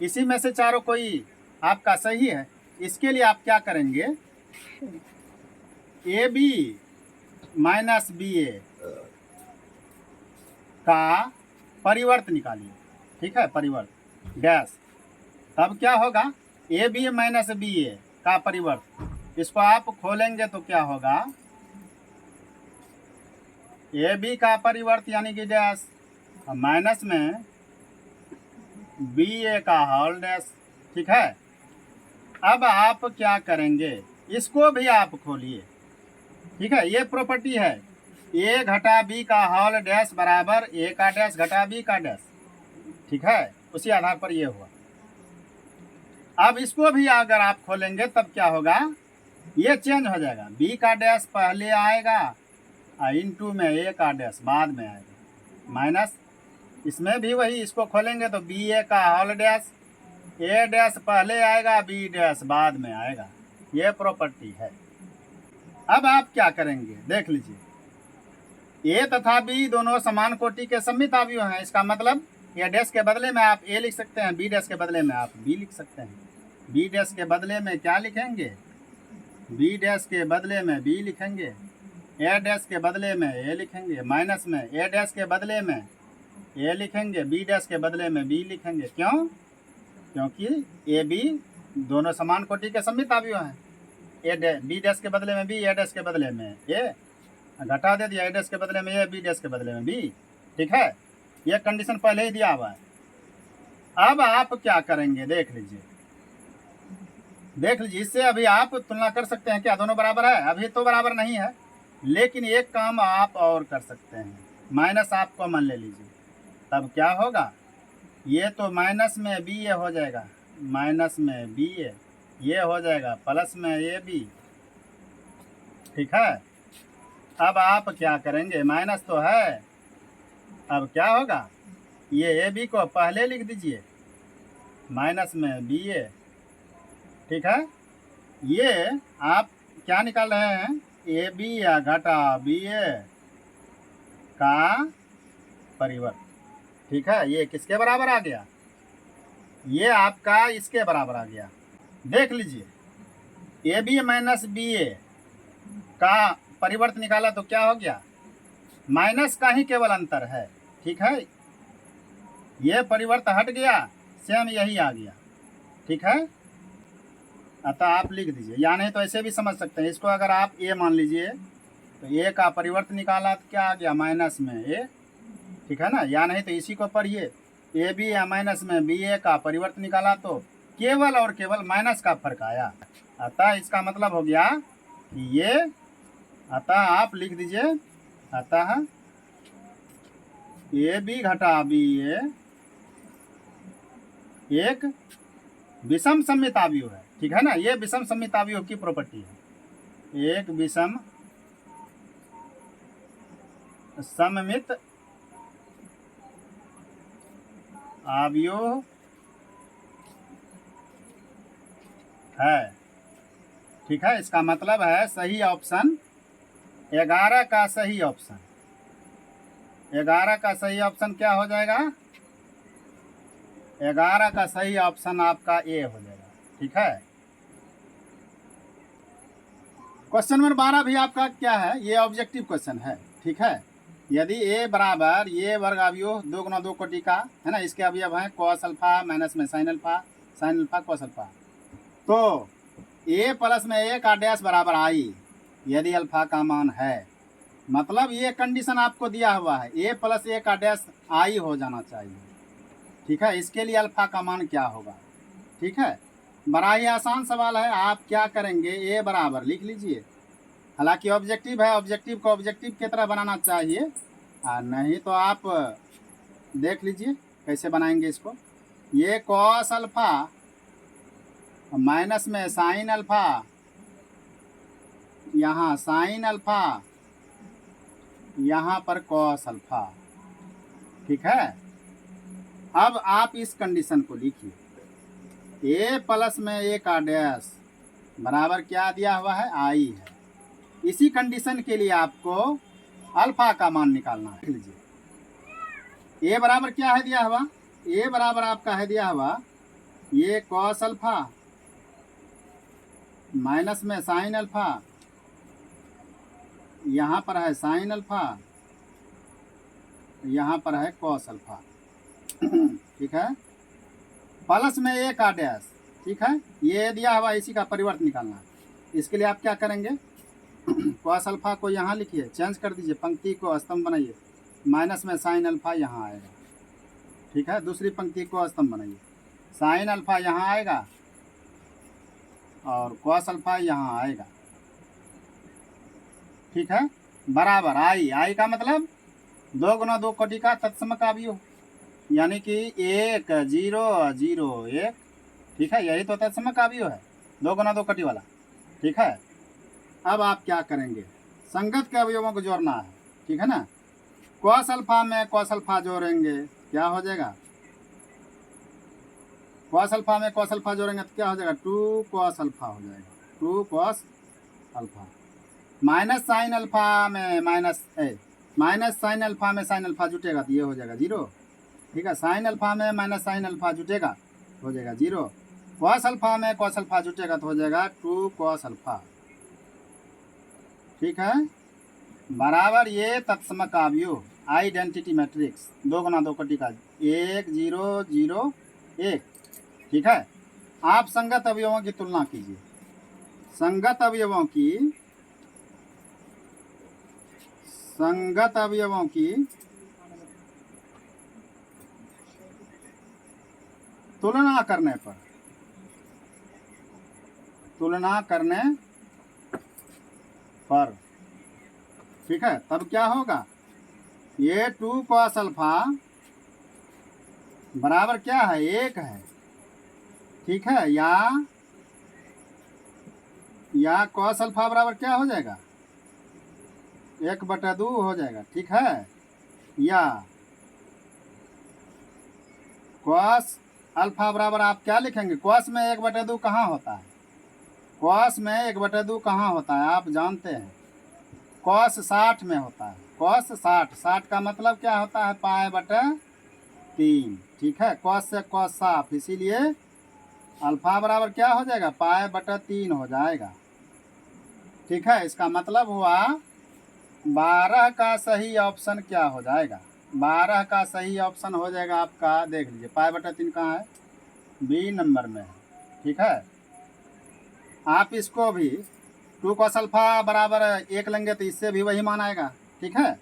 इसी में से चारों कोई आपका सही है। इसके लिए आप क्या करेंगे, ए बी माइनस बी ए का परिवर्त निकालिए। ठीक है, परिवर्त डैश, तब क्या होगा, ए बी माइनस बी ए का परिवर्त, इसको आप खोलेंगे तो क्या होगा, ए बी का परिवर्त यानी कि डैश माइनस में बी ए का होल डैश। ठीक है, अब आप क्या करेंगे, इसको भी आप खोलिए। ठीक है, ये प्रॉपर्टी है, ए घटा बी का होल डैश बराबर ए का डैश घटा बी का डैश। ठीक है, उसी आधार पर ये हुआ। अब इसको भी अगर आप खोलेंगे तब क्या होगा, ये चेंज हो जाएगा, बी का डैश पहले आएगा और इनटू में ए का डैश बाद में आएगा, माइनस इसमें भी वही, इसको खोलेंगे तो बी ए का होल डैश, ए डैश पहले आएगा, बी डैश बाद में आएगा। ये प्रॉपर्टी है। अब आप क्या करेंगे देख लीजिए, ए तथा बी दोनों समान कोटि के सममित अवयव हैं। इसका मतलब ए डैश के बदले में आप ए लिख सकते हैं, बी डैश के बदले में आप बी लिख सकते हैं। बी डैश के बदले में क्या लिखेंगे, बी डैश के बदले में बी लिखेंगे, ए डैश के बदले में ए लिखेंगे, माइनस में ए डैश के बदले में ए लिखेंगे, बी डैश के बदले में बी लिखेंगे। क्यों? क्योंकि ए बी दोनों समान कोटि के सममित अवयव हैं। बी डैश के बदले में बी, ए डैश के बदले में ए, घटा दे दिया, ए डैश के बदले में ए, बी डैश के बदले में बी। ठीक है, ये कंडीशन पहले ही दिया हुआ है। अब आप क्या करेंगे देख लीजिए, इससे अभी आप तुलना कर सकते हैं क्या दोनों बराबर है? अभी तो बराबर नहीं है, लेकिन एक काम आप और कर सकते हैं, माइनस आप कॉमन ले लीजिए, तब क्या होगा, ये तो माइनस में बी ए हो जाएगा, माइनस में बी ए, ये हो जाएगा प्लस में ए बी। ठीक है, अब आप क्या करेंगे, माइनस तो है, अब क्या होगा, ये ए बी को पहले लिख दीजिए, माइनस में बी ए। ठीक है, ये आप क्या निकाल रहे हैं, ए बी या घटा बी ए का परिवर्त। ठीक है, ये किसके बराबर आ गया, ये आपका इसके बराबर आ गया। देख लीजिए, ए बी माइनस बी ए का परिवर्त निकाला तो क्या हो गया, माइनस का ही केवल अंतर है। ठीक है, ये परिवर्त हट गया, सेम यही आ गया। ठीक है, अतः आप लिख दीजिए, या नहीं तो ऐसे भी समझ सकते हैं इसको, अगर आप ए मान लीजिए तो ए का परिवर्त निकाला तो क्या आ गया, माइनस में ए। ठीक है ना, या नहीं तो इसी को पढ़िए, ए बी या माइनस में बी ए का परिवर्त निकाला तो केवल और केवल माइनस का फर्क आया। अतः इसका मतलब हो गया कि ये, अतः आप लिख दीजिए, अतः ए बी घटा बी ए एक विषम सममित अवयव है। ठीक है ना, ये विषम सममित अवयव की प्रॉपर्टी है। एक विषम सममित अवयव है। ठीक है, इसका मतलब है सही ऑप्शन 11 का सही ऑप्शन, 11 का सही ऑप्शन क्या हो जाएगा? 11 का सही ऑप्शन आपका ए हो जाएगा। ठीक है, क्वेश्चन नंबर 12 भी आपका क्या है? ये ऑब्जेक्टिव क्वेश्चन है। ठीक है, यदि ए बराबर ये वर्ग अवयव 2 गुना 2 कोटि का है ना, इसके अवयव हैं कॉस अल्फा माइनस में साइन अल्फा कॉस अल्फा, तो ए प्लस में ए का डैश बराबर आई यदि अल्फा का मान है। मतलब ये कंडीशन आपको दिया हुआ है, ए प्लस ए का डैश आई हो जाना चाहिए। ठीक है, इसके लिए अल्फा का मान क्या होगा? ठीक है, बड़ा ही आसान सवाल है। आप क्या करेंगे, ए बराबर लिख लीजिए, हालांकि ऑब्जेक्टिव है, ऑब्जेक्टिव को ऑब्जेक्टिव की तरह बनाना चाहिए, नहीं तो आप देख लीजिए कैसे बनाएंगे इसको। ये कॉस अल्फा माइनस में साइन अल्फा, यहाँ साइन अल्फा, यहाँ पर कॉस अल्फा। ठीक है, अब आप इस कंडीशन को लिखिए, ए प्लस में ए का डैश बराबर क्या दिया हुआ है? आई है। इसी कंडीशन के लिए आपको अल्फा का मान निकालना है। लीजिए, ए बराबर क्या है दिया हुआ? ए बराबर आपका है दिया हुआ ये कॉस अल्फा माइनस में साइन अल्फा, यहाँ पर है साइन अल्फा, यहाँ पर है कॉस अल्फा। ठीक है, प्लस में ए का डैश। ठीक है, ये दिया हुआ, इसी का परिवर्तन निकालना है। इसके लिए आप क्या करेंगे, कॉस अल्फा को यहाँ लिखिए, चेंज कर दीजिए, पंक्ति को स्तंभ बनाइए, माइनस में साइन अल्फा यहाँ आएगा। ठीक है, दूसरी पंक्ति को स्तंभ बनाइए, साइन अल्फा यहाँ आएगा और कॉस अल्फा यहाँ आएगा। ठीक है, बराबर आई का मतलब 2 गुना 2 कोटि का तत्समक अवयव, यानी कि 1 0 0 1। ठीक है, यही तो तत्समक अवयव है, 2 गुना 2 कोटि वाला। ठीक है, अब आप क्या करेंगे, संगत के अवयवों को जोड़ना है। ठीक है ना, कॉस अल्फा में कॉस अल्फा जोड़ेंगे, क्या हो जाएगा? कॉस अल्फा में कॉस अल्फा जोड़ेंगे तो क्या हो जाएगा? 2 कॉस अल्फा हो जाएगा, 2 cos alpha. Minus sine alpha में माइनस साइन अल्फा में साइन अल्फा जुटेगा तो ये हो जाएगा 0। ठीक है, साइन अल्फा में माइनस साइन अल्फा जुटेगा हो जाएगा 0। कॉस अल्फा में कॉस अल्फा जुटेगा तो हो जाएगा 2 कॉस अल्फा। ठीक है, बराबर ये तत्समक अवयव आइडेंटिटी मैट्रिक्स 2 गुना 2 कोटि का 1 0 0 1। ठीक है, आप संगत अवयवों की तुलना कीजिए, संगत अवयवों की तुलना करने पर ठीक है, तब क्या होगा, ये 2 कॉस अल्फा बराबर क्या है? 1 है। ठीक है, या कॉस अल्फा बराबर क्या हो जाएगा? 1/2 हो जाएगा। ठीक है, या कॉस अल्फा बराबर आप क्या लिखेंगे, कॉस में 1/2 कहाँ होता है? कॉस में 1/2 कहाँ होता है? आप जानते हैं, कॉस 60 में होता है। कॉस 60 का मतलब क्या होता है? π/3। ठीक है, कॉस से कॉस साफ, इसीलिए अल्फा बराबर क्या हो जाएगा? π/3 हो जाएगा। ठीक है, इसका मतलब हुआ 12 का सही ऑप्शन क्या हो जाएगा? 12 का सही ऑप्शन हो जाएगा आपका, देख लीजिए, π/3 कहाँ है? बी नंबर में है। ठीक है, आप इसको भी 2 कॉस अल्फा बराबर 1 लेंगे तो इससे भी वही मान आएगा। ठीक है,